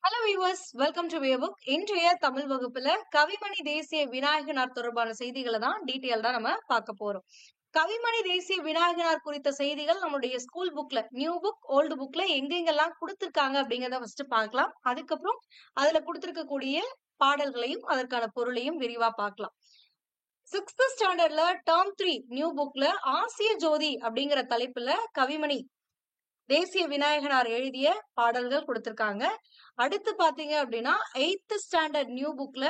Hello viewers, welcome to வியபுக். இன்றைய தமிழ் வகுப்புல கவிமணி தேசிய விநாயகனார் தொடர்பான செய்திகளை தான் டீட்டெயில்டா நம்ம பார்க்க போறோம். கவிமணி தேசிய விநாயகனார் குறித்த செய்திகள் நம்மளுடைய ஸ்கூல் புக்ல, நியூ புக், ஓல்டு புக்ல எங்கெங்கெல்லாம் கொடுத்திருக்காங்க அப்படிங்கறத ஃபர்ஸ்ட் பார்க்கலாம். அதுக்கப்புறம் அதுல கொடுத்திருக்கக்கூடிய பாடல்களையும் அதற்கான பொருளையும் விரிவா பார்க்கலாம். 6th ஸ்டாண்டர்ட்ல டேர்ம் 3 நியூ புக்ல ஆசிய ஜோதி அப்படிங்கிற தலைப்புல கவிமணி தேசிய விநாயகனார் எழுதிய பாடல்கள் கொடுத்திருக்காங்க. அடுத்து பாத்தீங்க அப்படின்னா 8th ஸ்டாண்டர்ட் நியூ புக்ல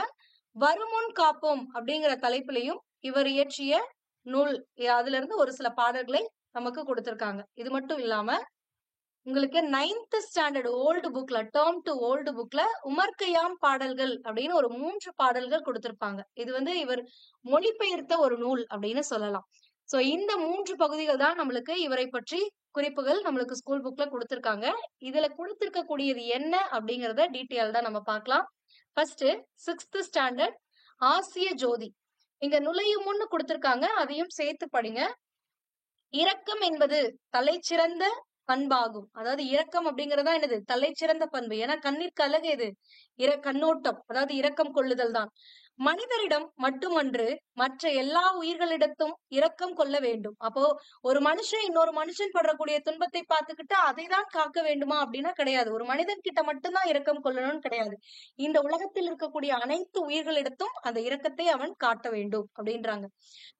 வருமுன் காப்போம் அப்படிங்கிற தலைப்பிலையும் இவர் இயற்றிய நூல், அதுல இருந்து ஒரு சில பாடல்களை நமக்கு கொடுத்திருக்காங்க. இது மட்டும் இல்லாம உங்களுக்கு 9th ஸ்டாண்டர்ட் ஓல்டு புக்ல, டேர்ம் 2 ஓல்டு புக்ல உமர்கயாம் பாடல்கள் அப்படின்னு ஒரு 3 பாடல்கள் கொடுத்திருப்பாங்க. இது இவர் மொழிபெயர்த்த ஒரு நூல் அப்படின்னு சொல்லலாம். சோ இந்த 3 பகுதிகள் தான் நம்மளுக்கு இவரை பற்றி குறிப்புகள் நம்மளுக்கு ஸ்கூல் புக்ல கொடுத்திருக்காங்க. இதுல கொடுத்திருக்கக்கூடியது என்ன அப்படிங்கறத டீட்டெயில் தான் நம்ம பார்க்கலாம். ஃபர்ஸ்ட் 6th ஸ்டாண்டர்ட் ஆசிய ஜோதி. இங்க நுழையும் முன்னு கொடுத்திருக்காங்க, அதையும் சேர்த்து படிங்க. இரக்கம் என்பது தலைச்சிறந்த பண்பாகும். அதாவது இரக்கம் அப்படிங்கறதா என்னது? தலைச்சிறந்த பண்பு. ஏன்னா கண்ணிற்கு அழகு எது? கண்ணோட்டம், அதாவது இரக்கம் கொள்ளுதல் தான். மனிதரிடம் மட்டுமன்று மற்ற எல்லா உயிர்களிடத்தும் இரக்கம் கொள்ள வேண்டும். அப்போ ஒரு மனுஷன் இன்னொரு மனுஷன் படக்கூடிய துன்பத்தை பார்த்துக்கிட்டு அதை தான் காக்க வேண்டுமா அப்படின்னா கிடையாது. ஒரு மனிதன் கிட்ட மட்டும்தான் இரக்கம் கொள்ளணும்னு கிடையாது. இந்த உலகத்தில் இருக்கக்கூடிய அனைத்து உயிர்களிடத்தும் அந்த இரக்கத்தை அவன் காட்ட வேண்டும் அப்படின்றாங்க.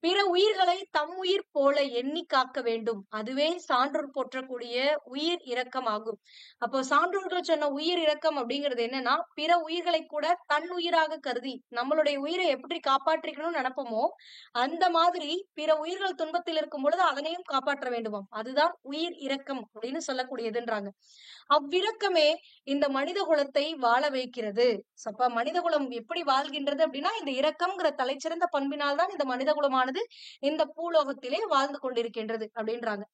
பிற உயிர்களை தம் உயிர் போல எண்ணி காக்க வேண்டும். அதுவே சான்றோர் போற்றக்கூடிய உயிர் இரக்கம் ஆகும். அப்போ சான்றோர்கள் சொன்ன உயிர் இரக்கம் அப்படிங்கிறது என்னன்னா, பிற உயிர்களை கூட தன் உயிராக கருதி நம்மளுடைய உயிரை எப்படி காப்பாற்றிக்கணும்னு நினைப்போமோ அந்த மாதிரி பிற உயிர்கள் துன்பத்தில் இருக்கும் பொழுது அதனையும் காப்பாற்ற வேண்டுமாம். அதுதான் உயிர் இரக்கம் அப்படின்னு சொல்லக்கூடியதுன்றாங்க. அவ்விரக்கமே இந்த மனித குலத்தை வாழ வைக்கிறது. அப்ப மனித குலம் எப்படி வாழ்கின்றது அப்படின்னா இந்த இரக்கம்ங்கிற தலைச்சிறந்த பண்பினால் தான் இந்த மனித குலமானது இந்த பூலோகத்திலே வாழ்ந்து கொண்டிருக்கின்றது அப்படின்றாங்க.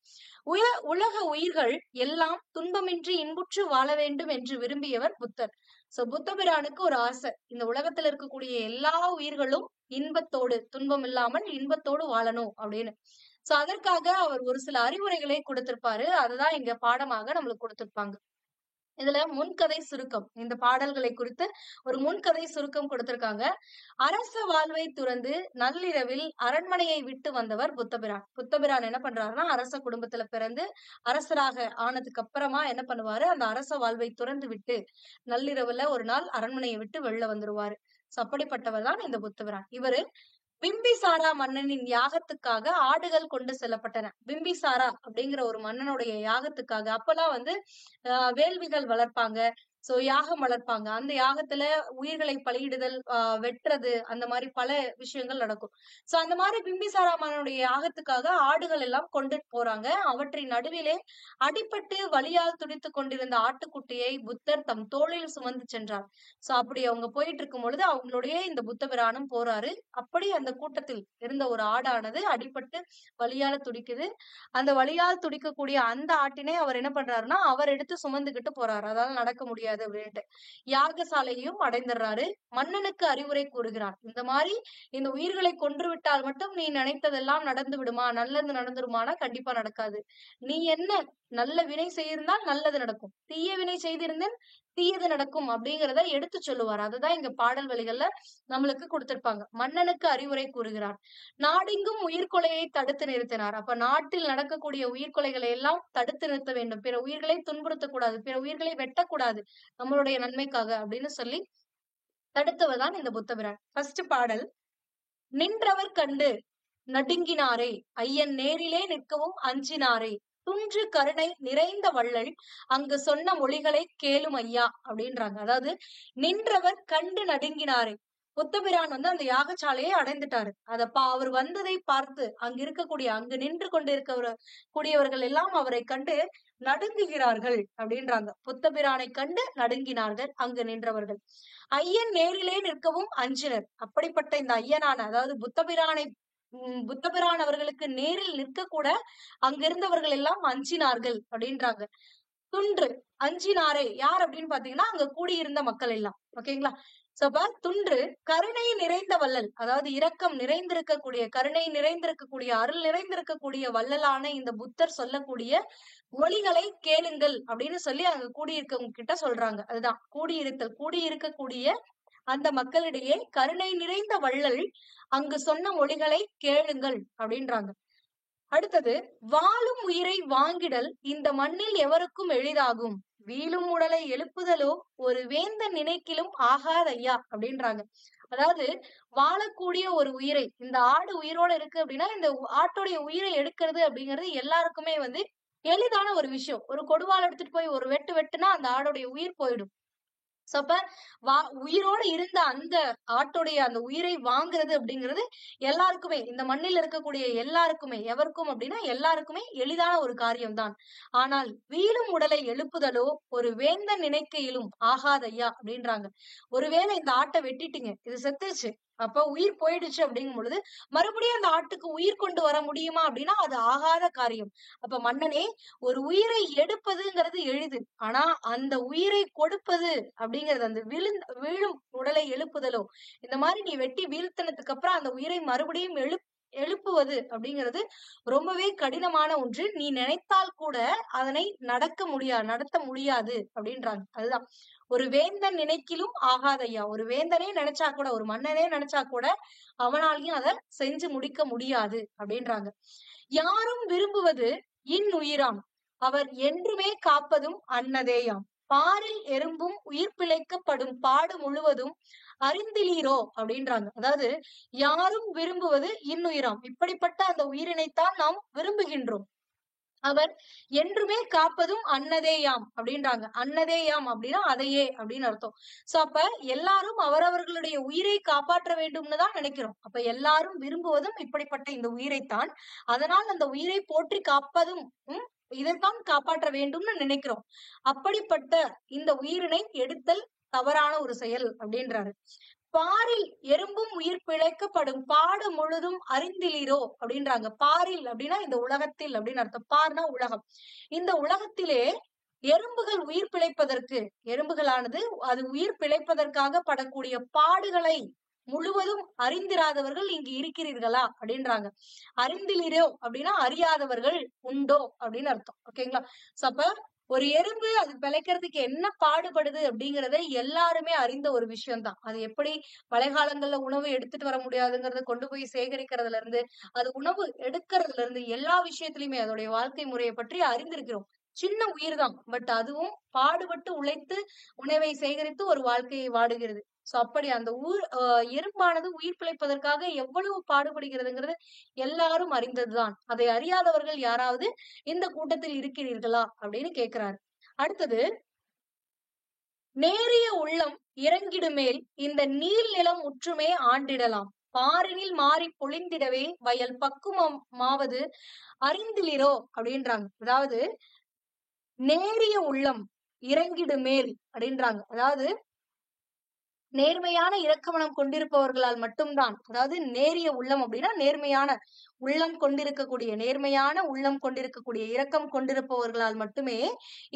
உலக உயிர்கள் எல்லாம் துன்பமின்றி இன்புற்று வாழ வேண்டும் என்று விரும்பியவர் புத்தர். சோ புத்த பிரானுக்கு ஒரு ஆசை, இந்த உலகத்துல இருக்கக்கூடிய எல்லா உயிர்களும் இன்பத்தோடு, துன்பம் இல்லாமல் இன்பத்தோடு வாழணும் அப்படின்னு. சோ அதற்காக அவர் ஒரு சில அறிவுரைகளை கொடுத்திருப்பாரு. அதுதான் இங்க பாடமாக நம்மளுக்கு கொடுத்திருப்பாங்க. இதுல முன்கதை சுருக்கம், இந்த பாடல்களை குறித்து ஒரு முன்கதை சுருக்கம் கொடுத்திருக்காங்க. அரச வாழ்வை துறந்து நள்ளிரவில் அரண்மனையை விட்டு வந்தவர் புத்தபிரான். புத்தபிரான் என்ன பண்றாருன்னா, அரச குடும்பத்துல பிறந்து அரசராக ஆனதுக்கு அப்புறமா என்ன பண்ணுவாரு, அந்த அரச வாழ்வை துறந்து விட்டு நள்ளிரவுல ஒரு நாள் அரண்மனையை விட்டு வெளில வந்துருவாரு. அப்படிப்பட்டவர் தான் இந்த புத்தபிரான். இவரு பிம்பிசாரா மன்னனின் யாகத்துக்காக ஆடுகள் கொண்டு செல்லப்பட்டன. பிம்பிசாரா அப்படிங்கிற ஒரு மன்னனுடைய யாகத்துக்காக அப்பெல்லாம் வேள்விகள் வளர்ப்பாங்க. சோ யாகம் வளர்ப்பாங்க. அந்த யாகத்துல உயிர்களை பலியிடுதல், வெட்டுறது, அந்த மாதிரி பல விஷயங்கள் நடக்கும். சோ அந்த மாதிரி பிம்பிசாரா மன்னனுடைய யாகத்துக்காக ஆடுகள் எல்லாம் கொண்டு போறாங்க. அவற்றின் நடுவிலே அடிபட்டு வலியால் துடித்துக் கொண்டிருந்த ஆட்டுக்குட்டியை புத்தர் தம் தோளில் சுமந்து சென்றார். சோ அப்படி அவங்க போயிட்டு இருக்கும் பொழுது அவங்களுடைய இந்த புத்த பிரானும் போறாரு. அப்படி அந்த கூட்டத்தில் இருந்த ஒரு ஆடானது அடிபட்டு வலியால துடிக்குது. அந்த வலியால் துடிக்கக்கூடிய அந்த ஆட்டினை அவர் என்ன பண்றாருன்னா, அவர் எடுத்து சுமந்துகிட்டு போறாரு. அதால நடக்க முடியாது அப்படின்ட்டு யாகசாலையையும் அடைந்துடுறாரு. மன்னனுக்கு அறிவுரை கூறுகிறார். இந்த மாதிரி இந்த உயிர்களை கொன்று விட்டால் மட்டும் நீ நினைத்ததெல்லாம் நடந்து விடுமா, நல்லது நடந்துருமானா கண்டிப்பா நடக்காது. நீ என்ன நல்ல வினை செய்திருந்தால் நல்லது நடக்கும், தீய வினை செய்திருந்தேன் தீயது நடக்கும் அப்படிங்கிறத எடுத்து சொல்லுவார். அதுதான் இங்க பாடல் வழிகள்ல நம்மளுக்கு கொடுத்திருப்பாங்க. மன்னனுக்கு அறிவுரை கூறுகிறார். நாடெங்கும் உயிர்கொலையை தடுத்து நிறுத்தினார். அப்ப நாட்டில் நடக்கக்கூடிய உயிர்கொலைகளை எல்லாம் தடுத்து நிறுத்த வேண்டும். பிற உயிர்களை துன்புறுத்தக்கூடாது, பிற உயிர்களை வெட்டக்கூடாது, நம்மளுடைய நன்மைக்காக அப்படின்னு சொல்லி தடுத்தவர் தான் இந்த புத்தபிரான். ஃபர்ஸ்ட் பாடல். நின்றவர் கண்டு நடுங்கினாரே, ஐயன் நேரிலே நிற்கவும் அஞ்சினாரே, துன்று கருணை நிறைந்த வள்ளல் அங்கு சொன்ன மொழிகளை கேளும் ஐயா அப்படின்றாங்க. அதாவது நின்றவர் கண்டு நடுங்கினாரே, புத்தபிரான் அந்த யாகசாலையை அடைந்துட்டாரு. அவர் வந்ததை பார்த்து அங்கு நின்று கூடியவர்கள் எல்லாம் அவரை கண்டு நடுங்குகிறார்கள் அப்படின்றாங்க. புத்தபிரானை கண்டு நடுங்கினார்கள் அங்கு நின்றவர்கள். ஐயன் நேரிலே நிற்கவும் அஞ்சினர். அப்படிப்பட்ட இந்த ஐயனான, அதாவது புத்தபிரான் அவர்களுக்கு நேரில் நிற்க கூட அங்கிருந்தவர்கள் எல்லாம் அஞ்சினார்கள் அப்படின்றாங்க. துன்று அஞ்சினாரே யார் அப்படின்னு பாத்தீங்கன்னா அங்க கூடியிருந்த மக்கள் எல்லாம். ஓகேங்களா? துன்று கருணை நிறைந்த வள்ளல், அதாவது இரக்கம் நிறைந்திருக்கக்கூடிய, கருணை நிறைந்திருக்கக்கூடிய, அருள் நிறைந்திருக்கக்கூடிய வள்ளலான இந்த புத்தர் சொல்லக்கூடிய ஒலிகளை கேளுங்கள் அப்படின்னு சொல்லி அங்க கூடியிருக்கவங்க கிட்ட சொல்றாங்க. அதுதான் கூடியிருத்தல். கூடியிருக்கக்கூடிய அந்த மக்களிடையே கருணை நிறைந்த வள்ளல் அங்கு சொன்ன மொழிகளை கேளுங்கள் அப்படின்றாங்க. அடுத்தது, வாழும் உயிரை வாங்கிடல் இந்த மண்ணில் எவருக்கும் எளிதாகும், வீழும் உடலை எழுப்புதலோ ஒரு வேந்தன் நினைக்கிலும் ஆகாதையா அப்படின்றாங்க. அதாவது வாழக்கூடிய ஒரு உயிரை, இந்த ஆடு உயிரோட இருக்கு அப்படின்னா இந்த ஆட்டுடைய உயிரை எடுக்கிறது அப்படிங்கிறது எல்லாருக்குமே எளிதான ஒரு விஷயம். ஒரு கொடுவாள் எடுத்துட்டு போய் ஒரு வெட்டு வெட்டுனா அந்த ஆடுடைய உயிர் போயிடும். சோ அப்ப உயிரோட இருந்த அந்த ஆட்டுடைய அந்த உயிரை வாங்குறது அப்படிங்கிறது எல்லாருக்குமே, இந்த மண்ணில் இருக்கக்கூடிய எல்லாருக்குமே, எவருக்கும் அப்படின்னா எல்லாருக்குமே எளிதான ஒரு காரியம்தான். ஆனால் வீழும் உடலை எழுப்புதலோ ஒரு வேந்தன் நினைக்கையிலும் ஆகாதையா அப்படின்றாங்க. ஒருவேளை இந்த ஆட்டை வெட்டிட்டீங்க, இது செத்துருச்சு, அப்ப உயிர் போயிடுச்சு அப்படிங்கும் பொழுது மறுபடியும் அந்த ஆட்டுக்கு உயிர் கொண்டு வர முடியுமா அப்படின்னா அது ஆகாத காரியம். அப்ப மன்னனே, ஒரு உயிரை எடுப்பதுங்கிறது எளிது, ஆனா அந்த உயிரை கொடுப்பது அப்படிங்கிறது, அந்த வீழும் உடலை எழுப்புதலோ, இந்த மாதிரி நீ வெட்டி வீழ்த்தினதுக்கு அப்புறம் அந்த உயிரை மறுபடியும் எழுப்புவது அப்படிங்கிறது ரொம்பவே கடினமான ஒன்று. நீ நினைத்தால் கூட அதனை நடத்த முடியாது அப்படின்றாங்க. அதுதான் ஒரு வேந்தன் நினைக்கிலும் ஆகாதையா. ஒரு வேந்தனே நினைச்சா கூட, ஒரு மன்னனே நினைச்சா கூட அவனாலையும் அதை செஞ்சு முடிக்க முடியாது அப்படின்றாங்க. யாரும் விரும்புவது இன்னுயிராம், அவர் என்றுமே காப்பதும் அன்னதேயாம், பாரில் எறும்பும் உயிர் பிழைக்கப்படும் பாடு முழுவதும் அறிந்திலீரோ அப்படின்றாங்க. அதாவது யாரும் விரும்புவது இன்னுயிராம், இப்படிப்பட்ட அந்த உயிரினைத்தான் நாம் விரும்புகின்றோம், அவர் என்றுமே காப்பதும் அன்னதேயாம் அப்படின்றாங்க. அன்னதேயாம் அப்படின்னா அதையே அப்படின்னு அர்த்தம். சோ அப்ப எல்லாரும் அவரவர்களுடைய உயிரை காப்பாற்ற வேண்டும்னு தான் நினைக்கிறோம். அப்ப எல்லாரும் விரும்புவதும் இப்படிப்பட்ட இந்த உயிரைத்தான். அதனால் அந்த உயிரை போற்றி காப்பதும் இதைத்தான் காப்பாற்ற வேண்டும்னு நினைக்கிறோம். அப்படிப்பட்ட இந்த உயிரினை எடுத்தல் தவறான ஒரு செயல் அப்படின்றாரு. பாரில் எறும்பும் உயிர் பிழைக்கப்படும் பாடு முழுதும் அறிந்திலீரோ அப்படின்றாங்க. பாரில் அப்படின்னா இந்த உலகத்தில் அப்படின்னு அர்த்தம். பார்னா உலகம். இந்த உலகத்திலே எறும்புகள் உயிர் பிழைப்பதற்கு, எறும்புகளானது அது உயிர் பிழைப்பதற்காக படக்கூடிய பாடுகளை முழுவதும் அறிந்திராதவர்கள் இங்கு இருக்கிறீர்களா அப்படின்றாங்க. அறிந்திலீரோ அப்படின்னா அறியாதவர்கள் உண்டோ அப்படின்னு அர்த்தம். ஓகேங்களா? சோ அப்ப ஒரு எறும்பு அது பிழைக்கிறதுக்கு என்ன பாடுபடுது அப்படிங்கறத எல்லாருமே அறிந்த ஒரு விஷயம் தான். அது எப்படி மழைக்காலங்கள்ல உணவு எடுத்துட்டு வர முடியாதுங்கிறத கொண்டு போய் சேகரிக்கிறதுல இருந்து, அது உணவு எடுக்கிறதுல இருந்து எல்லா விஷயத்திலயுமே அதோடைய வாழ்க்கை முறையை பற்றி அறிந்திருக்கிறோம். சின்ன உயிர் தான், பட் அதுவும் பாடுபட்டு உழைத்து உணவை சேகரித்து ஒரு வாழ்க்கையை வாடுகிறது. சோ அப்படி அந்த எறும்பானது உயிர் பிழைப்பதற்காக எவ்வளவு பாடுபடுகிறதுங்கிறது எல்லாரும் அறிந்ததுதான். அதை அறியாதவர்கள் யாராவது இந்த கூட்டத்தில் இருக்கிறீர்களா அப்படின்னு கேக்குறாரு. அடுத்தது, நேரிய உள்ளம் இறங்கிடுமேல் இந்த நீர் நிலம் முற்றுமே ஆண்டிடலாம், பாரினில் மாறி பொழிந்திடவே வயல் பக்குவமாவது அறிந்திலிரோ அப்படின்றாங்க. அதாவது நேரிய உள்ளம் இறங்கிடுமேல் அப்படின்றாங்க. அதாவது நேர்மையான இரக்கமனம் கொண்டிருப்பவர்களால் மட்டும்தான், அதாவது நேரிய உள்ளம் அப்படின்னா நேர்மையான உள்ளம் கொண்டிருக்கக்கூடிய, நேர்மையான உள்ளம் கொண்டிருக்கக்கூடிய, இரக்கம் கொண்டிருப்பவர்களால் மட்டுமே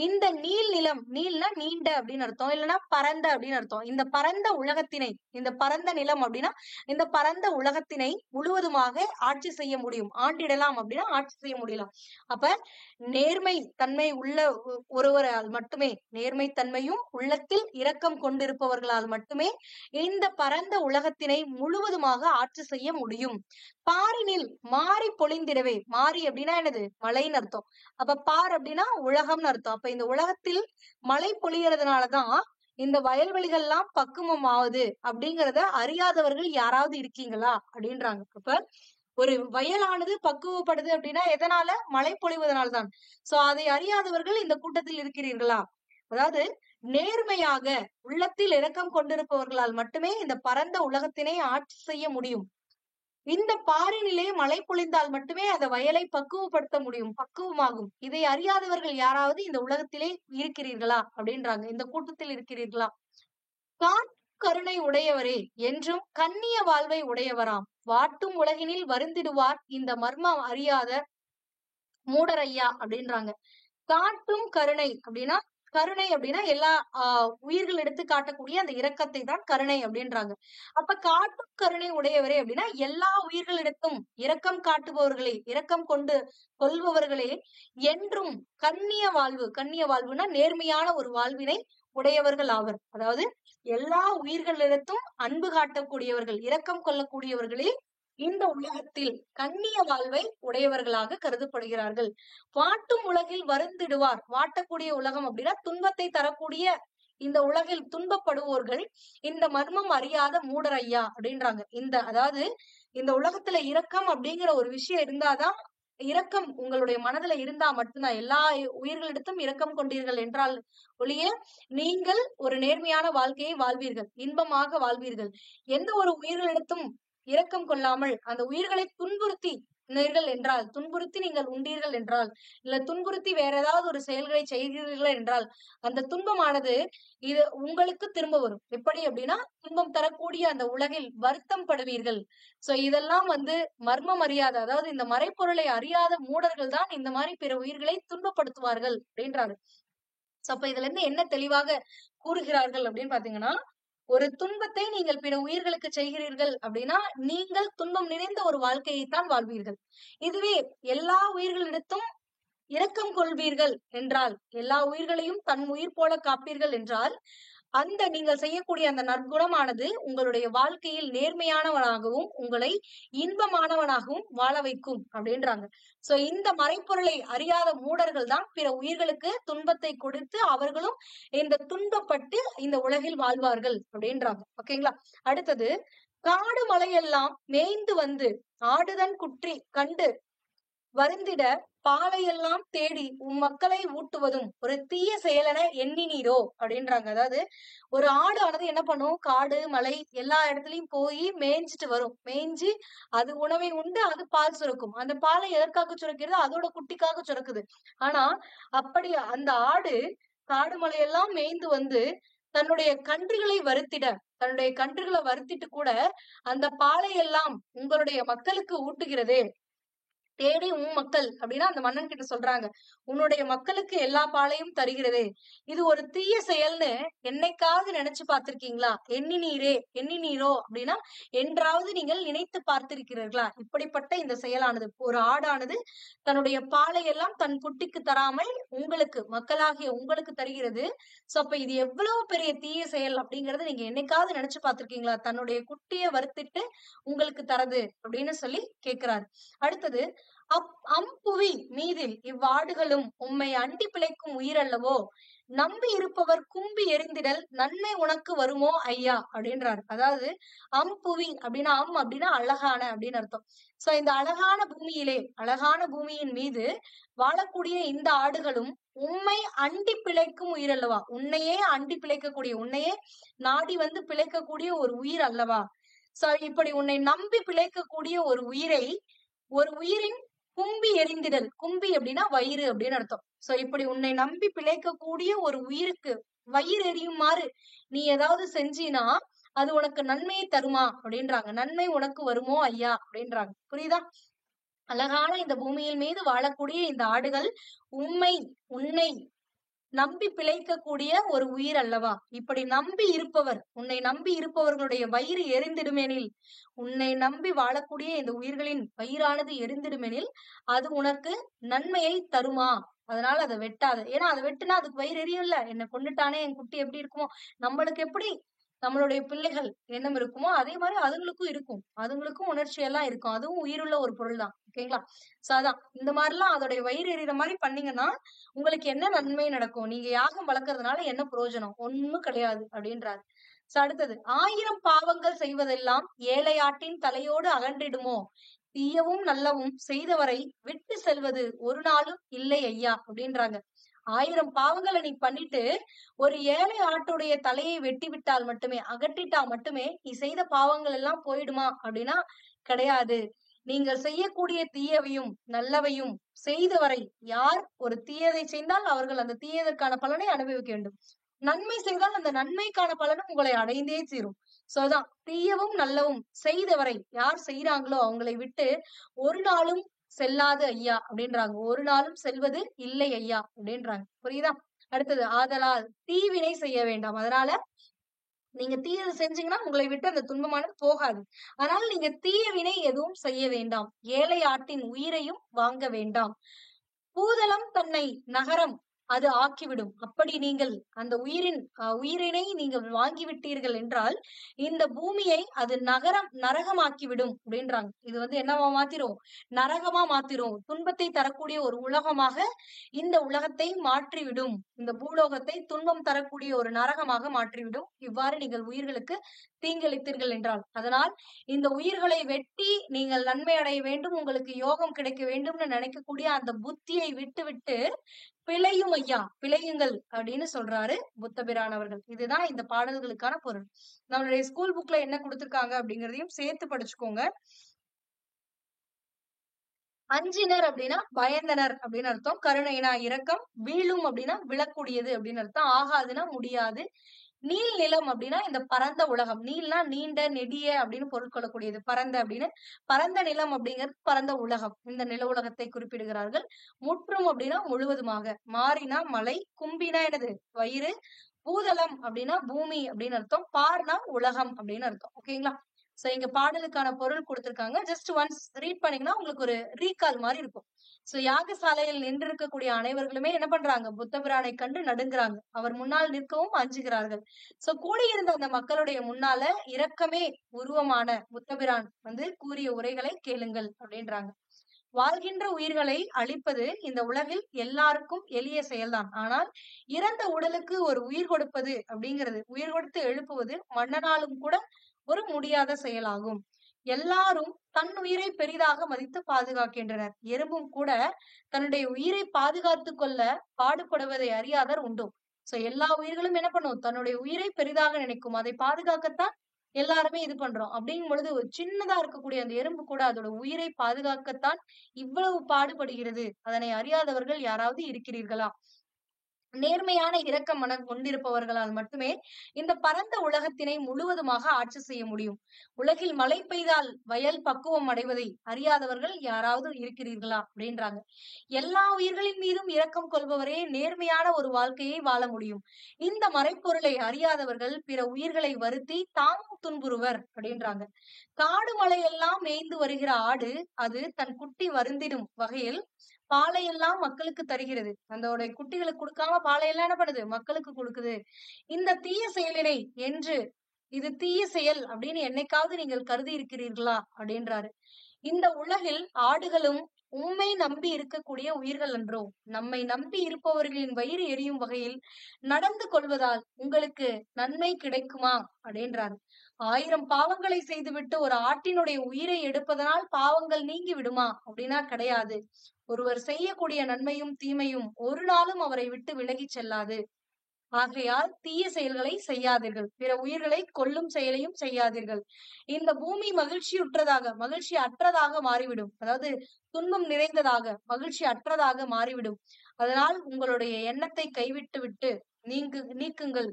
இந்த நீள் நிலம், நீள்னா நீண்ட அப்படின்னு அர்த்தம், இல்லைன்னா பரந்த அப்படின்னு அர்த்தம், இந்த பரந்த உலகத்தினை, இந்த பரந்த நிலம் அப்படின்னா இந்த பரந்த உலகத்தினை முழுவதுமாக ஆட்சி செய்ய முடியும். ஆண்டிடலாம் அப்படின்னா ஆட்சி செய்ய முடியலாம். அப்ப நேர்மை தன்மை உள்ள ஒருவரால் மட்டுமே, நேர்மை தன்மையும் உள்ளத்தில் இரக்கம் கொண்டிருப்பவர்களால் மட்டுமே இந்த பரந்த உலகத்தினை முழுவதுமாக ஆட்சி செய்ய முடியும். பாரினில் மாறி பொழிந்திடவே, மாறி அப்படின்னா என்னது, மழைன்னு அர்த்தம். அப்ப பார் அப்படின்னா உலகம்னு அர்த்தம். அப்ப இந்த உலகத்தில் மழை பொழியறதுனாலதான் இந்த வயல்வெளிகள் எல்லாம் பக்குவம் ஆகுது அப்படிங்கறத அறியாதவர்கள் யாராவது இருக்கீங்களா அப்படின்றாங்க. அப்ப ஒரு வயலானது பக்குவப்படுது அப்படின்னா எதனால, மழை பொழிவதனால்தான். சோ அதை அறியாதவர்கள் இந்த கூட்டத்தில் இருக்கிறீர்களா? அதாவது நேர்மையாக உள்ளத்தில் இரக்கம் கொண்டிருப்பவர்களால் மட்டுமே இந்த பரந்த உலகத்தினை ஆட்சி செய்ய முடியும். இந்த பாரினிலே மழை பொழிந்தால் மட்டுமே அந்த வயலை பக்குவப்படுத்த முடியும், பக்குவமாகும். இதை அறியாதவர்கள் யாராவது இந்த உலகத்திலே இருக்கிறீர்களா அப்படின்றாங்க, இந்த கூட்டத்தில் இருக்கிறீர்களா? கருணை உடையவரே என்றும் கண்ணிய வாழ்வை உடையவராம், வாட்டும் உலகினில் வருந்திடுவார் இந்த மர்மம் அறியாத மூடரையா அப்படின்றாங்க. காட்டும் கருணை அப்படின்னா கருணை அப்படின்னா எல்லா உயிர்கள் எடுத்து காட்டக்கூடிய அந்த இரக்கத்தை தான் கருணை அப்படின்றாங்க. அப்ப காட்டும் கருணை உடையவரே அப்படின்னா எல்லா உயிர்களிடத்தும் இரக்கம் காட்டுபவர்களே, இரக்கம் கொண்டு கொள்பவர்களே என்றும் கண்ணிய வாழ்வுனா நேர்மையான ஒரு வாழ்வினை உடையவர்கள் ஆவர். அதாவது எல்லா உயிர்களிடத்தும் அன்பு காட்டக்கூடியவர்கள், இரக்கம் கொள்ளக்கூடியவர்களே இந்த உலகத்தில் கண்ணிய வாழ்வை உடையவர்களாக கருதப்படுகிறார்கள். வாட்டும் உலகில் வருந்திடுவார். வாட்டக்கூடிய உலகம் அப்படின்னா துன்பத்தை தரக்கூடிய இந்த உலகில் துன்பப்படுவோர்கள் இந்த மர்மம் அறியாத மூடர் ஐயா அப்படின்றாங்க. அதாவது இந்த உலகத்துல இரக்கம் அப்படிங்கிற ஒரு விஷயம் இருந்தாதான், இரக்கம் உங்களுடைய மனதுல இருந்தா மட்டும்தான், எல்லா உயிர்களிடத்தும் இரக்கம் கொண்டீர்கள் என்றால் ஒழிய நீங்கள் ஒரு நேர்மையான வாழ்க்கையை வாழ்வீர்கள், இன்பமாக வாழ்வீர்கள். எந்த ஒரு உயிர்களிடத்தும் இரக்கம் கொள்ளாமல் அந்த உயிர்களை துன்புறுத்தி நீங்கள் உண்டீர்கள் என்றால், இல்ல துன்புறுத்தி வேற ஏதாவது ஒரு செயல்களை செய்கிறீர்கள் என்றால், அந்த துன்பமானது இது உங்களுக்கு திரும்ப வரும். எப்படி அப்படின்னா, துன்பம் தரக்கூடிய அந்த உலகில் வருத்தம் படுவீர்கள். சோ இதெல்லாம் மர்மம் அறியாத, அதாவது இந்த மறைப்பொருளை அறியாத மூடர்கள் தான் இந்த மாதிரி பிற உயிர்களை துன்பப்படுத்துவார்கள் அப்படின்றாரு. அப்ப இதுல இருந்து என்ன தெளிவாக கூறுகிறார்கள் அப்படின்னு பாத்தீங்கன்னா, ஒரு துன்பத்தை நீங்கள் பிற உயிர்களுக்கு செய்கிறீர்கள் அப்படின்னா நீங்கள் துன்பம் நிறைந்த ஒரு வாழ்க்கையைத்தான் வாழ்வீர்கள். இதுவே எல்லா உயிர்களிடத்தும் இரக்கம் கொள்வீர்கள் என்றால், எல்லா உயிர்களையும் தன் உயிர் போல காப்பீர்கள் என்றால், அந்த நீங்கள் செய்யக்கூடிய அந்த நற்குணமானது உங்களுடைய வாழ்க்கையில் நேர்மையானவனாகவும் உங்களை இன்பமானவனாகவும் வாழ வைக்கும் அப்படின்றாங்க. சோ இந்த மறைப்பொருளை அறியாத மூடர்கள் தான் பிற உயிர்களுக்கு துன்பத்தை கொடுத்து அவர்களும் இந்த துன்பப்பட்டு இந்த உலகில் வாழ்வார்கள் அப்படின்றாங்க. ஓகேங்களா? அடுத்தது, காடு மலையெல்லாம் மேய்ந்து வந்து ஆடுதன் குற்றி கண்டு வருந்திட பாலையெல்லாம் தேடி மக்களை ஊட்டுவதும் ஒரு தீய செயலென எண்ணினீரோ அப்படின்றாங்க. அதாவது ஒரு ஆடு ஆனது என்ன பண்ணும், காடு மலை எல்லா இடத்துலயும் போய் மேய்ஞ்சிட்டு வரும். மேய்ஞ்சி அது உணவை உண்டு, அது பால் சுரக்கும். அந்த பாலை எதற்காக சுரக்கிறது? அதோட குட்டிக்காக சுரக்குது. ஆனா அப்படி அந்த ஆடு காடு மலையெல்லாம் மேய்ந்து வந்து தன்னுடைய கன்றுகளை வருத்திட்டு கூட அந்த பாலை எல்லாம் உங்களுடைய மக்களுக்கு ஊட்டுகிறதே. தேடி மக்கள் அப்படின்னா அந்த மன்னன் கிட்ட சொல்றாங்க, உன்னுடைய மக்களுக்கு எல்லா பாலையும் தருகிறதே, இது ஒரு தீய செயல்னு என்னைக்காவது நினைச்சு பார்த்திருக்கீங்களா? எண்ணினீரோ அப்படின்னா என்றாவது நீங்கள் நினைத்து பார்த்திருக்கிறீர்களா? இப்படிப்பட்ட இந்த செயலானது, ஒரு ஆடானது தன்னுடைய பாலை எல்லாம் தன் குட்டிக்கு தராமல் உங்களுக்கு, மக்களாகிய உங்களுக்கு தருகிறது. சோ அப்ப இது எவ்வளவு பெரிய தீய செயல் அப்படிங்கறத நீங்க என்னைக்காவது நினைச்சு பார்த்திருக்கீங்களா? தன்னுடைய குட்டியை வறுத்துட்டு உங்களுக்கு தரது அப்படின்னு சொல்லி கேட்கிறாரு. அடுத்தது, அம்புவி மீதில் இவ்வாடுகளும் உம்மை அண்டி பிழைக்கும் உயிரல்லவோ, நம்பி இருப்பவர் கும்பி எரிந்திடல் நன்மை உனக்கு வருமோ ஐயா அப்படின்றாரு. அதாவது அம்புவி அப்படின்னா, அப்படின்னா அழகான அப்படின்னு அர்த்தம். சோ இந்த அழகான பூமியின் மீது வாழக்கூடிய இந்த ஆடுகளும் உம்மை அண்டி பிழைக்கும் உயிர் அல்லவா, உன்னையே அண்டி பிழைக்கக்கூடிய, உன்னையே நாடி பிழைக்கக்கூடிய ஒரு உயிர் அல்லவா. சோ இப்படி உன்னை நம்பி பிழைக்கக்கூடிய ஒரு உயிரின் கும்பி எரிந்திடல், கும்பி அப்படின்னா வயிறு அப்படின்னு அர்த்தம். சோ இப்படி உன்னை நம்பி பிழைக்கக்கூடிய ஒரு உயிருக்கு வயிறு எரியுமாறு நீ ஏதாவது செஞ்சினா அது உனக்கு நன்மையை தருமா அப்படின்றாங்க. நன்மை உனக்கு வருமோ ஐயா அப்படின்றாங்க. புரியுதா? அழகான இந்த பூமியின் மீது வாழக்கூடிய இந்த ஆடுகள் உன்னை நம்பி பிழைக்கக்கூடிய ஒரு உயிர் அல்லவா. இப்படி உன்னை நம்பி இருப்பவர்களுடைய வயிறு எரிந்திடுமெனில், உன்னை நம்பி வாழக்கூடிய இந்த உயிர்களின் வயிறானது எரிந்திடுமெனில் அது உனக்கு நன்மையை தருமா? அதனால அதை வெட்டாத. ஏன்னா அதை வெட்டுனா அதுக்கு வயிறு எரியும்ல, என்னை கொண்டுட்டானே என் குட்டி எப்படி இருக்குமோ, நம்மளுக்கு எப்படி நம்மளுடைய பிள்ளைகள் எண்ணம் இருக்குமோ அதே மாதிரி அதுங்களுக்கும் இருக்கும். அதுங்களுக்கும் உணர்ச்சி எல்லாம் இருக்கும். அதுவும் உயிருள்ள ஒரு பொருள் தான். ஓகேங்களா? சோ அதான் இந்த மாதிரிலாம் அதோடைய வயிறு எறிகிற மாதிரி பண்ணீங்கன்னா உங்களுக்கு என்ன நன்மை நடக்கும்? நீங்க யாகம் வளர்க்கறதுனால என்ன பிரயோஜனம்? ஒண்ணும் கிடையாது அப்படின்றாரு. சோ அடுத்தது, 1000 பாவங்கள் செய்வதெல்லாம் ஏழையாட்டின் தலையோடு அகன்றிடுமோ, தீயவும் நல்லவும் செய்தவரை விட்டு செல்வது ஒரு நாளும் இல்லை ஐயா அப்படின்றாங்க. 1000 பாவங்களை நீ பண்ணிட்டு ஒரு ஏழை ஆட்டுடைய தலையை வெட்டி விட்டால் மட்டுமே, அகற்றிட்டா மட்டுமே நீ செய்த பாவங்கள் எல்லாம் போயிடுமா அப்படின்னா கிடையாது. நீங்கள் செய்யக்கூடிய தீயவையும் நல்லவையும் செய்தவரை, யார் ஒரு தீயதை செய்தால் அவர்கள் அந்த தீயதற்கான பலனை அனுபவிக்க வேண்டும். நன்மை செய்தால் அந்த நன்மைக்கான பலனும் உங்களை அடைந்தே தீரும். சோதான் தீயவும் நல்லவும் செய்தவரை யார் செய்யறாங்களோ அவங்களை விட்டு ஒரு நாளும் செல்லாது ஐயா அப்படின்றாங்க. ஒரு நாளும் செல்வது இல்லை ஐயா அப்படின்றாங்க. புரியுதா? அடுத்தது ஆதலால் தீவினை செய்ய வேண்டாம். அதனால நீங்க தீயது செஞ்சீங்கன்னா உங்களை விட்டு அந்த துன்பமானது போகாது. அதனால நீங்க தீய வினை எதுவும் செய்ய வேண்டாம். ஏழை ஆட்டின் உயிரையும் வாங்க வேண்டாம். பூதளம் தன்னை நகரம் அது ஆக்கிவிடும். அப்படி நீங்கள் அந்த உயிரினை நீங்கள் வாங்கிவிட்டீர்கள் என்றால் இந்த பூமியை அது நரகமாக்கிவிடும் அப்படின்றாங்க. இது என்னவா மாத்திரும்? நரகமா மாத்திரும். துன்பத்தை தரக்கூடிய ஒரு உலகமாக இந்த உலகத்தை மாற்றிவிடும். இந்த பூலோகத்தை துன்பம் தரக்கூடிய ஒரு நரகமாக மாற்றிவிடும். இவ்வாறு நீங்கள் உயிர்களுக்கு தீங்கிழைத்தீர்கள் என்றால், அதனால் இந்த உயிர்களை வெட்டி நீங்கள் நன்மை அடைய வேண்டும், உங்களுக்கு யோகம் கிடைக்க வேண்டும்னு நினைக்கக்கூடிய அந்த புத்தியை விட்டு பிழையும் ஐயா, பிழையுங்கள் அப்படின்னு சொல்றாரு புத்தபிரான் அவர்கள். இதுதான் இந்த பாடல்களுக்கான பொருள். நம்மளுடைய ஸ்கூல் புக்ல என்ன கொடுத்திருக்காங்க அப்படிங்கறதையும் சேர்த்து படிச்சுக்கோங்க. அஞ்சினர் அப்படின்னா பயந்தனர் அப்படின்னு அர்த்தம். கருணைனா இரக்கம். வீழும் அப்படின்னா விழக்கூடியது அப்படின்னு அர்த்தம். ஆகாதுன்னா முடியாது. நீள் நிலம் அப்படின்னா இந்த பரந்த உலகம். நீள்னா நீண்ட, நெடிய அப்படின்னு பொருள் கொள்ளக்கூடியது. பரந்த அப்படின்னு பரந்த நிலம் அப்படிங்கிறது பரந்த உலகம். இந்த நில உலகத்தை குறிப்பிடுகிறார்கள். முற்றும் அப்படின்னா முழுவதுமாக. மாறினா மலை. கும்பினா என்னது? வயிறு. பூதளம் அப்படின்னா பூமி அப்படின்னு அர்த்தம். பார்னா உலகம் அப்படின்னு அர்த்தம். ஓகேங்களா? சோ இங்க பாடலுக்கான பொருள் கொடுத்திருக்காங்க. ஜஸ்ட் ஒன்ஸ் ரீட் பண்ணீங்கன்னா உங்களுக்கு ஒரு ரீகால் மாதிரி இருக்கும். சோ யாகசாலையில் நின்றிருக்கக்கூடிய அனைவர்களுமே என்ன பண்றாங்க? புத்தபிரானை கண்டு நடுங்குறாங்க. அவர் முன்னால் நிற்கவும் அஞ்சுகிறார்கள். சோ கூடியிருந்த அந்த மக்களுடைய முன்னால இரக்கமே உருவமான புத்தபிரான் கூறிய உரைகளை கேளுங்கள் அப்படின்றாங்க. வாழ்கின்ற உயிர்களை அழிப்பது இந்த உலகில் எல்லாருக்கும் எளிய செயல்தான். ஆனால் இறந்த உடலுக்கு ஒரு உயிர் கொடுப்பது அப்படிங்கிறது, உயிர் கொடுத்து எழுப்புவது மன்னனாலும் கூட ஒரு முடியாத செயலாகும். எல்லாரும் தன் உயிரை பெரிதாக மதித்து பாதுகாக்கின்றனர். எறும்பும் கூட தன்னுடைய உயிரை பாதுகாத்துக் கொள்ள பாடுபடுவதை அறியாதர் உண்டு. சோ எல்லா உயிர்களும் என்ன பண்ணும்? தன்னுடைய உயிரை பெரிதாக நினைக்கும். அதை பாதுகாக்கத்தான் எல்லாருமே இது பண்றோம். அப்படிங்கும் பொழுது ஒரு சின்னதா இருக்கக்கூடிய அந்த எறும்பு கூட அதோட உயிரை பாதுகாக்கத்தான் இவ்வளவு பாடுபடுகிறது. அதனை அறியாதவர்கள் யாராவது இருக்கிறீர்களா? நேர்மையான இரக்க மனம் கொண்டிருப்பவர்களால் மட்டுமே இந்த பரந்த உலகத்தினை முழுவதுமாக ஆட்சி செய்ய முடியும். உலகில் மழை பெய்தால் வயல் பக்குவம் அடைவதை அறியாதவர்கள் யாராவது இருக்கிறீர்களா அப்படின்றாங்க. எல்லா உயிர்களின் மீதும் இரக்கம் கொள்பவரே நேர்மையான ஒரு வாழ்க்கையை வாழ முடியும். இந்த மறைப்பொருளை அறியாதவர்கள் பிற உயிர்களை வருத்தி தாமும் துன்புறுவர் அப்படின்றாங்க. காடு மலையெல்லாம் மேய்ந்து வருகிற ஆடு அது தன் குட்டி வருந்திடும் வகையில் பாலையெல்லாம் மக்களுக்கு தருகிறது. அதோட குட்டிகளுக்கு கொடுக்காம பாலையெல்லாம் என்ன பண்ணுது? மக்களுக்கு கொடுக்குது. இந்த தீய செயலினை என்று இது தீய செயல் அப்படின்னு என்னைக்காவது நீங்கள் கருதி இருக்கிறீர்களா அப்படின்றாரு. இந்த உலகில் ஆடுகளும் உம்மை நம்பி இருக்கக்கூடிய உயிர்கள் என்றோ, நம்மை நம்பி இருப்பவர்களின் வயிறு எரியும் வகையில் நடந்து கொள்வதால் உங்களுக்கு நன்மை கிடைக்குமா அப்படின்றாரு. 1000 பாவங்களை செய்துவிட்டு ஒரு ஆட்டினுடைய உயிரை எடுப்பதனால் பாவங்கள் நீங்கி விடுமா அப்படின்னா கிடையாது. ஒருவர் செய்யக்கூடிய நன்மையும் தீமையும் ஒரு நாளும் அவரை விட்டு விலகி செல்லாது. ஆகையால் தீய செயல்களை செய்யாதீர்கள். பிற உயிர்களை கொல்லும் செயலையும் செய்யாதீர்கள். இந்த பூமி மகிழ்ச்சி அற்றதாக மாறிவிடும். அதாவது துன்பம் நிறைந்ததாக, மகிழ்ச்சி அற்றதாக மாறிவிடும். அதனால் உங்களுடைய எண்ணத்தை கைவிட்டு விட்டு நீக்குங்கள்.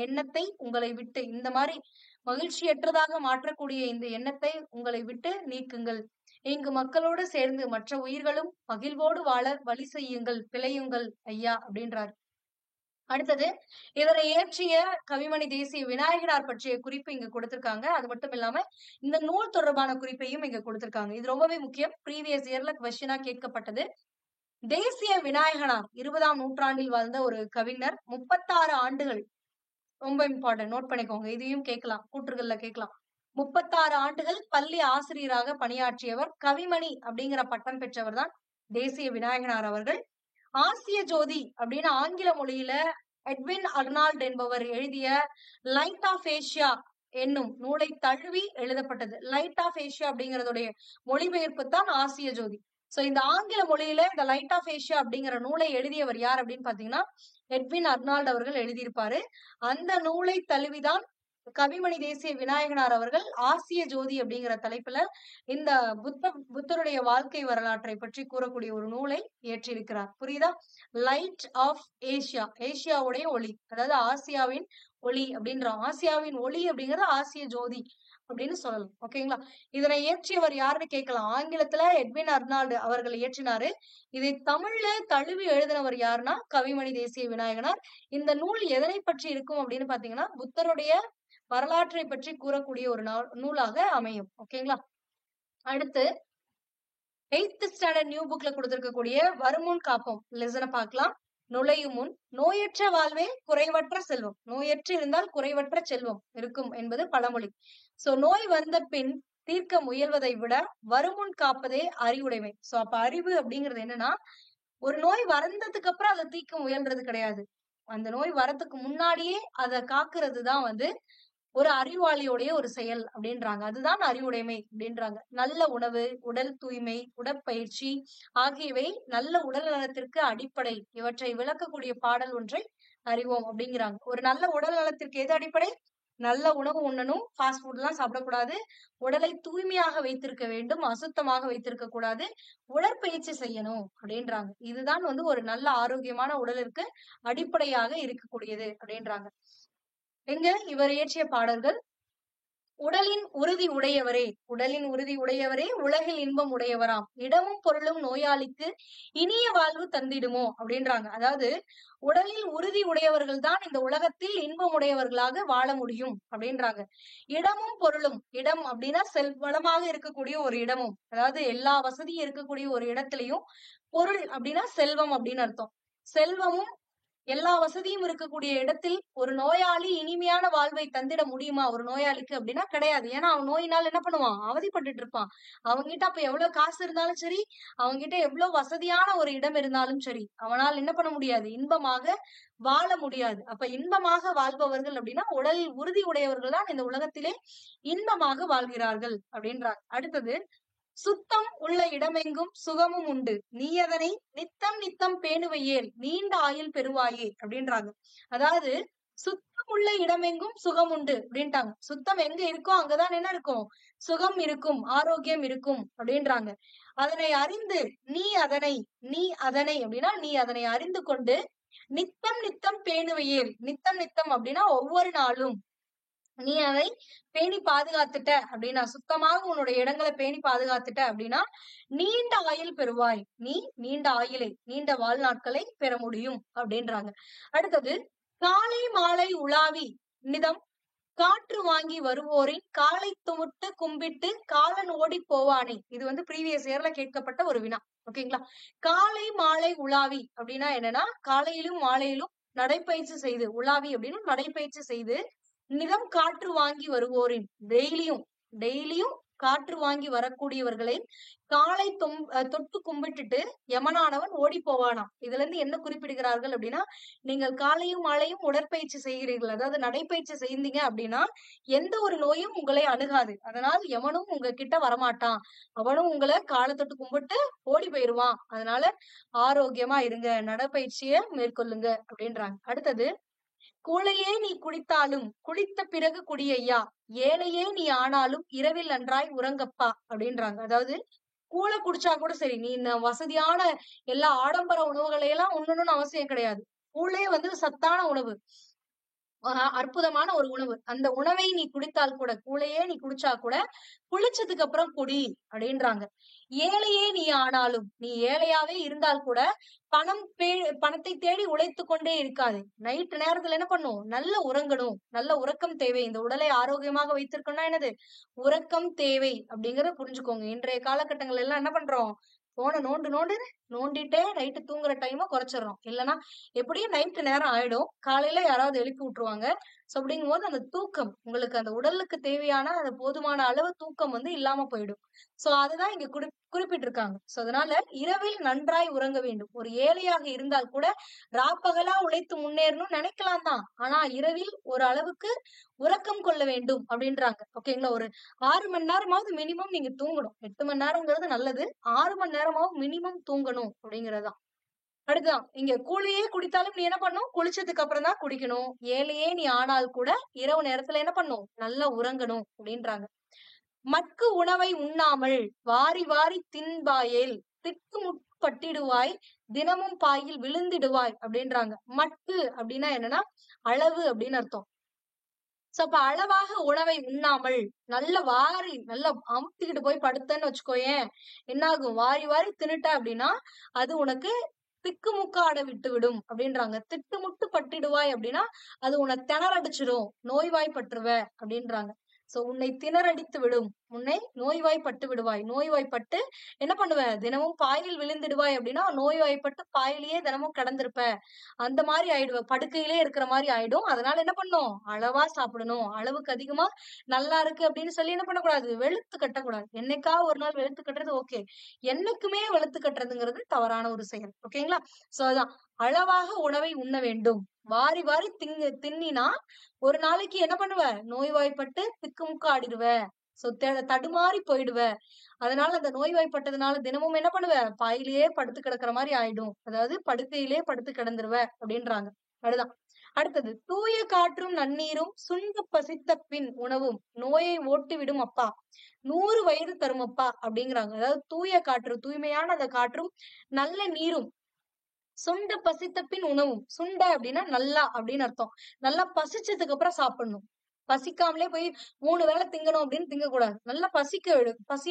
எண்ணத்தை உங்களை விட்டு இந்த மாதிரி மகிழ்ச்சியற்றதாக மாற்றக்கூடிய இந்த எண்ணத்தை உங்களை விட்டு நீக்குங்கள். இங்கு மக்களோடு சேர்ந்து மற்ற உயிர்களும் மகிழ்வோடு வாழ வழி செய்யுங்கள், பிழையுங்கள் ஐயா அப்படின்றார். அடுத்தது இதனை இயற்றிய கவிமணி தேசிய விநாயகனார் பற்றிய குறிப்பு இங்க கொடுத்திருக்காங்க. அது மட்டும் இல்லாம இந்த நூல் தொடர்பான குறிப்பையும் இங்க கொடுத்திருக்காங்க. இது ரொம்பவே முக்கியம். ப்ரீவியஸ் இயர்ல கொஸ்டினா கேட்கப்பட்டது. தேசிய விநாயகனார் 20ஆம் நூற்றாண்டில் வாழ்ந்த ஒரு கவிஞர். 36 ஆண்டுகள், ரொம்ப இம்பார்ட்டன்ட், நோட் பண்ணிக்கோங்க. இதையும் கேட்கலாம், கூற்றுகள்ல கேட்கலாம். 36 ஆண்டுகள் பள்ளி ஆசிரியராக பணியாற்றியவர். கவிமணி அப்படிங்கிற பட்டம் பெற்றவர் தான் தேசிய விநாயகனார் அவர்கள். ஆசிய ஜோதி அப்படின்னு ஆங்கில மொழியில எட்வின் அர்னால்ட் என்பவர் எழுதிய லைட் ஆஃப் ஏசியா என்னும் நூலை தழுவி எழுதப்பட்டது. லைட் ஆஃப் ஏசியா அப்படிங்கறதுடைய மொழிபெயர்ப்பு தான் ஆசிய ஜோதி. சோ இந்த ஆங்கில மொழியில இந்த லைட் ஆஃப் ஏசியா அப்படிங்கிற நூலை எழுதியவர் யார் அப்படின்னு பாத்தீங்கன்னா எட்வின் அர்னால்ட் அவர்கள் எழுதியிருப்பாரு. அந்த நூலை தழுவிதான் கவிமணி தேசிய விநாயகனார் அவர்கள் ஆசிய ஜோதி அப்படிங்கிற தலைப்புல இந்த புத்தருடைய வாழ்க்கை வரலாற்றை பற்றி கூறக்கூடிய ஒரு நூலை இயற்றியிருக்கிறார். புரியுதா? லைட் ஆஃப் ஏசியா, ஏசியாவுடைய ஒளி, அதாவது ஆசியாவின் ஒளி அப்படின்றோம். ஆசியாவின் ஒளி அப்படிங்கிறது ஆசிய ஜோதி அப்படின்னு சொல்லலாம். ஓகேங்களா? இதனை இயற்றியவர் யாருன்னு கேட்கலாம். ஆங்கிலத்துல எட்வின் அர்னால்டு அவர்கள் இயற்றினாரு. இதை தமிழ்ல தழுவி எழுதினவர் யாருன்னா கவிமணி தேசிய விநாயகனார். இந்த நூல் எதனை பற்றி இருக்கும் அப்படின்னு பாத்தீங்கன்னா புத்தருடைய வரலாற்றை பற்றி கூறக்கூடிய ஒரு நூலாக அமையும். ஓகேங்களா? அடுத்து 8th ஸ்டாண்டர்ட் நியூ புக்ல கொடுத்திருக்கக்கூடிய வருமுன் காப்போம் லெசனை பார்க்கலாம். நுழையும் முன் நோயற்ற வாழ்வே குறைவற்ற செல்வம். நோயற்று இருந்தால் குறைவற்ற செல்வம் இருக்கும் என்பது பழமொழி. சோ நோய் வந்த பின் தீர்க்க முயல்வதை விட வருமுன் காப்பதே அறிவுடைமை. சோ அப்ப அறிவு அப்படிங்கிறது என்னன்னா ஒரு நோய் வந்ததுக்கு அப்புறம் அதை தீர்க்க முயல்றது கிடையாது. அந்த நோய் வரதுக்கு முன்னாடியே அதை காக்குறது தான் ஒரு அறிவாளியோடைய ஒரு செயல் அப்படின்றாங்க. அதுதான் அறிவுடைமை அப்படின்றாங்க. நல்ல உணவு, உடல் தூய்மை, உடற்பயிற்சி ஆகியவை நல்ல உடல் நலத்திற்கு அடிப்படை. இவற்றை விளக்கக்கூடிய பாடல் ஒன்றை அறிவோம் அப்படிங்கிறாங்க. ஒரு நல்ல உடல் நலத்திற்கு எது அடிப்படை? நல்ல உணவு உண்ணணும், ஃபாஸ்ட் ஃபுட் எல்லாம் சாப்பிடக்கூடாது, உடலை தூய்மையாக வைத்திருக்க வேண்டும், அசுத்தமாக வைத்திருக்க கூடாது, உடற்பயிற்சி செய்யணும் அப்படின்றாங்க. இதுதான் ஒரு நல்ல ஆரோக்கியமான உடலிற்கு அடிப்படையாக இருக்கக்கூடியது அப்படின்றாங்க. எங்க இவர் இயற்றிய பாடல்கள் உடலின் உறுதி உடையவரே, உடலின் உறுதி உடையவரே உலகில் இன்பம் உடையவராம், இடமும் பொருளும் நோயாளிக்கு இனிய வாழ்வு தந்திடுமோ அப்படின்றாங்க. அதாவது உடலில் உறுதி உடையவர்கள் தான் இந்த உலகத்தில் இன்பம் உடையவர்களாக வாழ முடியும் அப்படின்றாங்க. இடமும் பொருளும், இடம் அப்படின்னா செல்வளமாக இருக்கக்கூடிய ஒரு இடமும், அதாவது எல்லா வசதியும் இருக்கக்கூடிய ஒரு இடத்திலையும், பொருள் அப்படின்னா செல்வம் அப்படின்னு அர்த்தம். செல்வமும் எல்லா வசதியும் இருக்கக்கூடிய இடத்தில் ஒரு நோயாளி இனிமையான வாழ்வை தந்திட முடியுமா ஒரு நோயாளிக்கு அப்படின்னா கிடையாது. ஏன்னா அவன் நோயினால் என்ன பண்ணுவான்? அவதிப்பட்டுட்டு இருப்பான். அவன்கிட்ட அப்ப எவ்வளவு காசு இருந்தாலும் சரி, அவன்கிட்ட எவ்வளவு வசதியான ஒரு இடம் இருந்தாலும் சரி, அவனால் என்ன பண்ண முடியாது? இன்பமாக வாழ முடியாது. அப்ப இன்பமாக வாழ்பவர்கள் அப்படின்னா உடல் உறுதி உடையவர்கள் தான் இந்த உலகத்திலே இன்பமாக வாழ்கிறார்கள் அப்படின்றாங்க. அடுத்தது சுத்தம் உள்ள இடமெங்கும் சுகமும் உண்டு, நீ அதனை நித்தம் நித்தம் பேணுவையேல் நீண்ட ஆயுள் பெறுவாயே அப்படின்றாங்க. அதாவது சுத்தம் உள்ள இடமெங்கும் சுகம் உண்டு அப்படின்ட்டாங்க. சுத்தம் எங்க இருக்கோ அங்கதான் என்ன இருக்கும்? சுகம் இருக்கும், ஆரோக்கியம் இருக்கும் அப்படின்றாங்க. அதனை அறிந்து நீ அதனை அப்படின்னா நீ அதனை அறிந்து கொண்டு நித்தம் நித்தம் பேணுவையேல், நித்தம் நித்தம் அப்படின்னா ஒவ்வொரு நாளும் நீ அதை பேணி பாதுகாத்துட்ட அப்படின்னா, சுத்தமாக உன்னுடைய இடங்களை பேணி பாதுகாத்துட்ட அப்படின்னா நீண்ட ஆயுள் பெறுவாய். நீ நீண்ட ஆயுளை, நீண்ட வாழ்நாட்களை பெற முடியும் அப்படின்றாங்க. அடுத்தது காலை மாலை உலாவி நிதம் காற்று வாங்கி வருவோரின் காலை துமுட்டு கும்பிட்டு காலன் ஓடி போவானே. இது ப்ரீவியஸ் இயர்ல கேட்கப்பட்ட ஒரு வினா. ஓகேங்களா? காலை மாலை உலாவி அப்படின்னா என்னன்னா காலையிலும் மாலையிலும் நடைப்பயிற்சி செய்து, உலாவி அப்படின்னு நடைப்பயிற்சி செய்து நிலம் காற்று வாங்கி வருவோரின் டெய்லியும் காற்று வாங்கி வரக்கூடியவர்களை காலை தொட்டு கும்பிட்டுட்டு யமனானவன் ஓடி போவானாம். இதுல இருந்து என்ன குறிப்பிடுகிறார்கள் அப்படின்னா, நீங்கள் காலையும் மாலையும் உடற்பயிற்சி செய்கிறீர்கள், அதாவது நடைப்பயிற்சி செய்தீங்க அப்படின்னா எந்த ஒரு நோயும் உங்களை அணுகாது. அதனால் எவனும் உங்க கிட்ட வரமாட்டான், அவனும் உங்களை காலை தொட்டு கும்பிட்டு ஓடி போயிருவான். அதனால ஆரோக்கியமா இருங்க, நடைப்பயிற்சியை மேற்கொள்ளுங்க அப்படின்றாங்க. அடுத்தது கூழையே நீ குடித்தாலும் குடித்த பிறகு குடியையா, ஏழையே நீ ஆனாலும் இரவில் நன்றாய் உறங்கப்பா அப்படின்றாங்க. அதாவது கூழை குடிச்சா கூட சரி, நீ வசதியான எல்லா ஆடம்பர உணவுகளை எல்லாம் உண்ணணும்னு அவசியம் கிடையாது. கூழே சத்தான உணவு, அற்புதமான ஒரு உணவு. அந்த உணவை நீ குடித்தால் கூட, கூழையே நீ குடிச்சா கூட குளிச்சதுக்கு அப்புறம் குடி அப்படின்றாங்க. ஏழையே நீ ஆனாலும், நீ ஏழையாவே இருந்தால் கூட பணத்தை தேடி உழைத்து கொண்டே இருக்காது. நைட்டு நேரத்துல என்ன பண்ணும்? நல்ல உறங்கணும், நல்ல உறக்கம் தேவை. இந்த உடலை ஆரோக்கியமாக வைத்திருக்கணும்னா என்னது? உறக்கம் தேவை அப்படிங்கறத புரிஞ்சுக்கோங்க. இன்றைய காலகட்டங்கள் எல்லாம் என்ன பண்றோம்? போன நோண்டிட்டே நைட்டு தூங்குற டைமை குறைச்சிடறோம். இல்லைன்னா எப்படியும் நைட்டு நேரம் ஆயிடும், காலையில யாராவது எழுப்பி விட்டுருவாங்க. சோ அப்படிங்கும் போது அந்த தூக்கம், உங்களுக்கு அந்த உடலுக்கு தேவையான அந்த போதுமான அளவு தூக்கம் இல்லாம போயிடும். சோ அதுதான் இங்க குறிப்பிட்டிருக்காங்க. சோ அதனால இரவில் நன்றாய் உறங்க வேண்டும். ஒரு ஏழையாக இருந்தால் கூட ராப்பகலா உழைத்து முன்னேறணும்னு நினைக்கலாம் தான், ஆனா இரவில் ஒரு அளவுக்கு உறக்கம் கொள்ள வேண்டும் அப்படின்றாங்க. ஓகேங்களா? ஒரு 6 மணி நேரமாவது மினிமம் நீங்க தூங்கணும். 8 மணி நேரம்ங்கிறது நல்லது, 6 மணி நேரமாவது மினிமம் தூங்கணும் அப்படிங்கறதுதான். அடுத்துதான் இங்க கூழையே குடித்தாலும் நீ என்ன பண்ணும்? குளிச்சதுக்கு அப்புறம் தான் குடிக்கணும். ஏழையே நீ ஆனால் கூட இரவு நேரத்துல என்ன பண்ணும்? நல்லா உறங்கணும் அப்படின்றாங்க. மட்கு உணவை உண்ணாமல் வாரி வாரி தின்பாயேல் திட்டுமுட்டு பட்டிடுவாய், தினமும் பாயில் விழுந்திடுவாய் அப்படின்றாங்க. மட்கு அப்படின்னா என்னன்னா அளவு அப்படின்னு அர்த்தம். சோ அப்ப அளவாக உணவை உண்ணாமல் நல்ல வாரி நல்லா அமுத்திக்கிட்டு போய் படுத்தேன்னு வச்சுக்கோயேன், என்ன ஆகும்? வாரி வாரி தின்னுட்ட அப்படின்னா அது உனக்கு திக்குமுக்காட விட்டு விடும் அப்படின்றாங்க. திட்டுமுட்டு பட்டிடுவாய் அப்படின்னா அது உன்னை திணறடிச்சிடும், நோய்வாய்ப்பட்டுருவ அப்படின்றாங்க. சோ உன்னை திணறடித்து விடும், உன்னை நோய்வாய்ப்பட்டு விடுவாய். நோய்வாய்ப்பட்டு என்ன பண்ணுவ? தினமும் பாயில் விழுந்திடுவாய் அப்படின்னா நோய்வாய்ப்பட்டு பாயிலேயே தினமும் கிடந்திருப்ப. அந்த மாதிரி ஆயிடுவ. படுக்கையிலே இருக்கிற மாதிரி ஆயிடும். அதனால என்ன பண்ணும்? அளவா சாப்பிடணும். அளவுக்கு அதிகமா நல்லா இருக்கு அப்படின்னு சொல்லி என்ன பண்ணக்கூடாது? வெளுத்து கட்டக்கூடாது. என்னைக்கா ஒரு நாள் வெளுத்து கட்டுறது ஓகே. என்னைக்குமே வெளுத்து கட்டுறதுங்கிறது தவறான ஒரு செயல். ஓகேங்களா? சோ அதான் அளவாக உணவை உண்ண வேண்டும். வாரி வாரி தின்னினா ஒரு நாளைக்கு என்ன பண்ணுவ? நோய்வாய்ப்பட்டு திக்குமுக்கு ஆடிடுவ. சோ தடுமாறி போயிடுவ. அதனால அந்த நோய்வாய்ப்பட்டதுனால தினமும் என்ன பண்ணுவ? பாயிலேயே படுத்து கிடக்குற மாதிரி ஆயிடும். அதாவது படுக்கையிலே படுத்து கிடந்துருவ அப்படின்றாங்க. அதுதான். அடுத்தது, தூய காற்றும் நன்னீரும் சுண்ட பசித்த பின் உணவும் நோயை ஓட்டி விடும் அப்பா, 100 வயது தரும் அப்பா அப்படிங்கிறாங்க. அதாவது தூய காற்று, தூய்மையான அந்த காற்றும், நல்ல நீரும், சுண்ட பசித்த பின் உணவும். சுண்ட அப்படின்னா நல்லா அப்படின்னு அர்த்தம். நல்லா பசிச்சதுக்கு அப்புறம் சாப்பிடணும். பசிக்காமலே போய் 3 வேளை திங்கணும் அப்படின்னு திங்கக்கூடாது. நல்லா பசி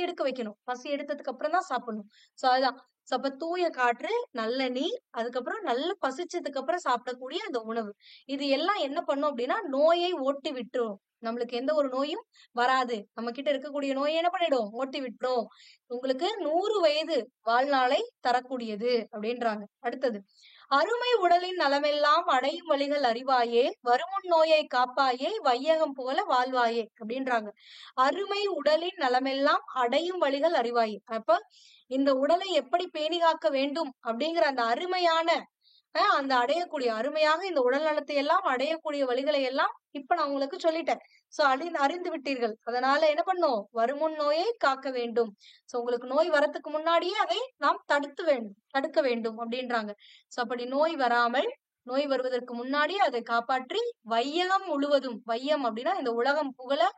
எடுக்க வைக்கணும். பசி எடுத்ததுக்கு அப்புறம் தான் சாப்பிடணும். சோ அதுதான். சோ அப்ப தூய காற்று, நல்ல நீர், அதுக்கப்புறம் நல்லா பசிச்சதுக்கு அப்புறம் சாப்பிடக்கூடிய அந்த உணவு. இது எல்லாம் என்ன பண்ணும் அப்படின்னா நோயை ஓட்டி விட்டுரும். நம்மளுக்கு எந்த ஒரு நோயும் வராது. நம்ம கிட்ட இருக்கக்கூடிய நோயை என்ன பண்ணிடும்? ஓட்டி விட்டுரும். உங்களுக்கு 100 வயது வாழ்நாளை தரக்கூடியது அப்படின்றாங்க. அடுத்தது, அருமை உடலின் நலமெல்லாம் அடையும் வழிகள் அறிவாயே, வருமுன் நோயை காப்பாயே, வையகம் புகழ வாழ்வாயே அப்படின்றாங்க. அருமை உடலின் நலமெல்லாம் அடையும் வழிகள் அறிவாயே. அப்ப இந்த உடலை எப்படி பேணி காக்க வேண்டும் அப்படிங்கிற அந்த அருமையான அந்த அடையக்கூடிய அருமையாக இந்த உடல் நலத்தை எல்லாம் அடையக்கூடிய வழிகளை எல்லாம் இப்ப நான் உங்களுக்கு சொல்லிட்டேன். சோ அறிந்து விட்டீர்கள். அதனால என்ன பண்ணும்? வருமுன் நோயை காக்க வேண்டும். சோ உங்களுக்கு நோய் வரத்துக்கு முன்னாடியே அதை நாம் தடுக்க வேண்டும் அப்படின்றாங்க. சோ அப்படி நோய் வராமல், நோய் வருவதற்கு முன்னாடியே அதை காப்பாற்றி வையகம் முழுவதும், வையம் அப்படின்னா இந்த உலகம் புகழ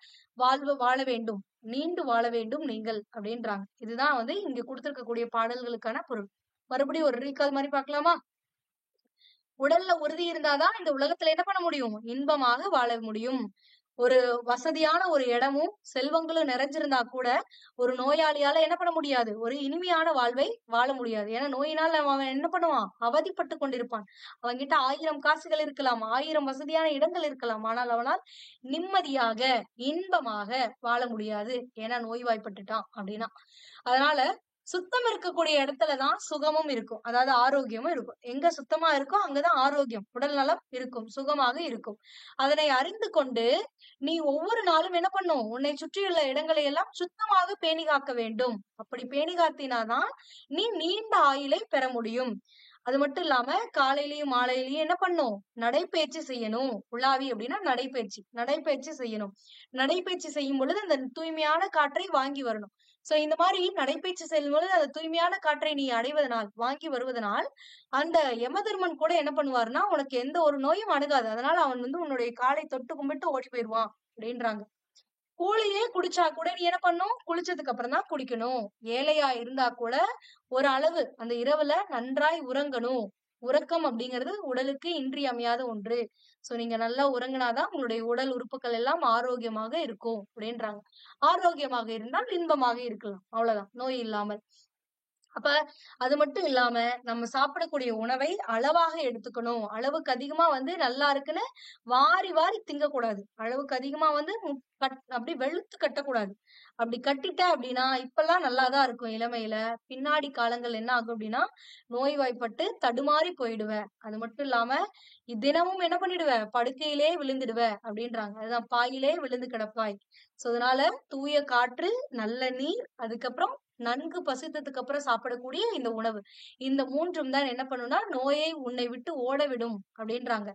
வாழ வேண்டும், நீண்டு வாழ வேண்டும் நீங்கள் அப்படின்றாங்க. இதுதான் வந்து இங்க கொடுத்திருக்கக்கூடிய பாடல்களுக்கான பொருள். மறுபடியும் ஒரு ரீகால் மாதிரி பார்க்கலாமா? உடல்ல உறுதி இருந்தாதான் இந்த உலகத்துல என்ன பண்ண முடியும்? இன்பமாக வாழ முடியும். ஒரு வசதியான ஒரு இடமும் செல்வங்களும் நிறைஞ்சிருந்தா கூட ஒரு நோயாளியால என்ன பண்ண முடியாது? ஒரு இனிமையான வாழ்வை வாழ முடியாது. ஏன்னா நோயினால் அவன் என்ன பண்ணுவான்? அவதிப்பட்டு கொண்டிருப்பான். அவன்கிட்ட 1000 காசுகள் இருக்கலாம், 1000 வசதியான இடங்கள் இருக்கலாம். ஆனால் அவனால் நிம்மதியாக, இன்பமாக வாழ முடியாது. ஏன்னா நோய்வாய்ப்பட்டுட்டான் அப்படின்னா. அதனால சுத்தம் இருக்கக்கூடிய இடத்துலதான் சுகமும் இருக்கும். அதாவது ஆரோக்கியமும் இருக்கும். எங்க சுத்தமா இருக்கோ அங்கதான் ஆரோக்கியம், உடல் நலம் இருக்கும், சுகமாக இருக்கும். அதனை அறிந்து கொண்டு நீ ஒவ்வொரு நாளும் என்ன பண்ணும்? உன்னை சுற்றியுள்ள இடங்களை எல்லாம் சுத்தமாக பேணி காக்க வேண்டும். அப்படி பேணி காத்தினாதான் நீ நீண்ட ஆயுளை பெற முடியும். அது மட்டும் இல்லாம காலையிலயும் மாலையிலயும் என்ன பண்ணும்? நடைப்பயிற்சி செய்யணும். உலாவி அப்படின்னா நடைப்பயிற்சி. நடைப்பயிற்சி செய்யணும். நடைப்பயிற்சி செய்யும் பொழுது அந்த தூய்மையான காற்றை வாங்கி வரணும். சோ இந்த மாதிரி நடைப்பயிற்சி செய்யும் பொழுது அந்த தூய்மையான காற்றை நீ அடைவதனால், வாங்கி வருவதனால், அந்த யமதர்மன் கூட என்ன பண்ணுவாருன்னா உனக்கு எந்த ஒரு நோயும் அணுகாது. அதனால அவன் வந்து உன்னுடைய காலை தொட்டு கும்பிட்டு ஓடி போயிடுவான் அப்படின்றாங்க. கூழியே குடிச்சா கூட நீ என்ன பண்ணும்? குளிச்சதுக்கு அப்புறம் தான் குடிக்கணும். ஏழையா இருந்தா கூட ஒரு அளவு அந்த இரவுல நன்றாய் உறங்கணும். உறக்கம் அப்படிங்கிறது உடலுக்கு இன்றியமையாத ஒன்று. சோ நீங்க நல்லா உறங்கினாதான் உங்களுடைய உடல் உறுப்புகள் எல்லாம் ஆரோக்கியமாக இருக்கும் அப்படின்றாங்க. ஆரோக்கியமாக இருந்தால் இன்பமாக இருக்கலாம். அவ்வளவுதான், நோய் இல்லாமல். அப்ப அது மட்டும் இல்லாம நம்ம சாப்பிடக்கூடிய உணவை அளவாக எடுத்துக்கணும். அளவுக்கு அதிகமா வந்து நல்லா இருக்குன்னு வாரி வாரி திங்கக்கூடாது. அளவுக்கு அதிகமா வந்து அப்படி வெளுத்து கட்டக்கூடாது. அப்படி கட்டிட்ட அப்படின்னா இப்பெல்லாம் நல்லாதான் இருக்கும் இளமையில. பின்னாடி காலங்கள் என்ன ஆகும் அப்படின்னா நோய்வாய்ப்பட்டு தடுமாறி போயிடுவ. அது மட்டும் இல்லாம தினமும் என்ன பண்ணிடுவ? படுக்கையிலே விழுந்துடுவ அப்படின்றாங்க. அதுதான் பாயிலே விழுந்து கிடப்பாய். சோ அதனால தூய காற்று, நல்ல நீர், அதுக்கப்புறம் நன்கு பசித்ததுக்கு அப்புறம் சாப்பிடக்கூடிய இந்த உணவு, இந்த 3ம் தான் என்ன பண்ணும்னா நோயை உன்னை விட்டு ஓட விடும் அப்படின்றாங்க.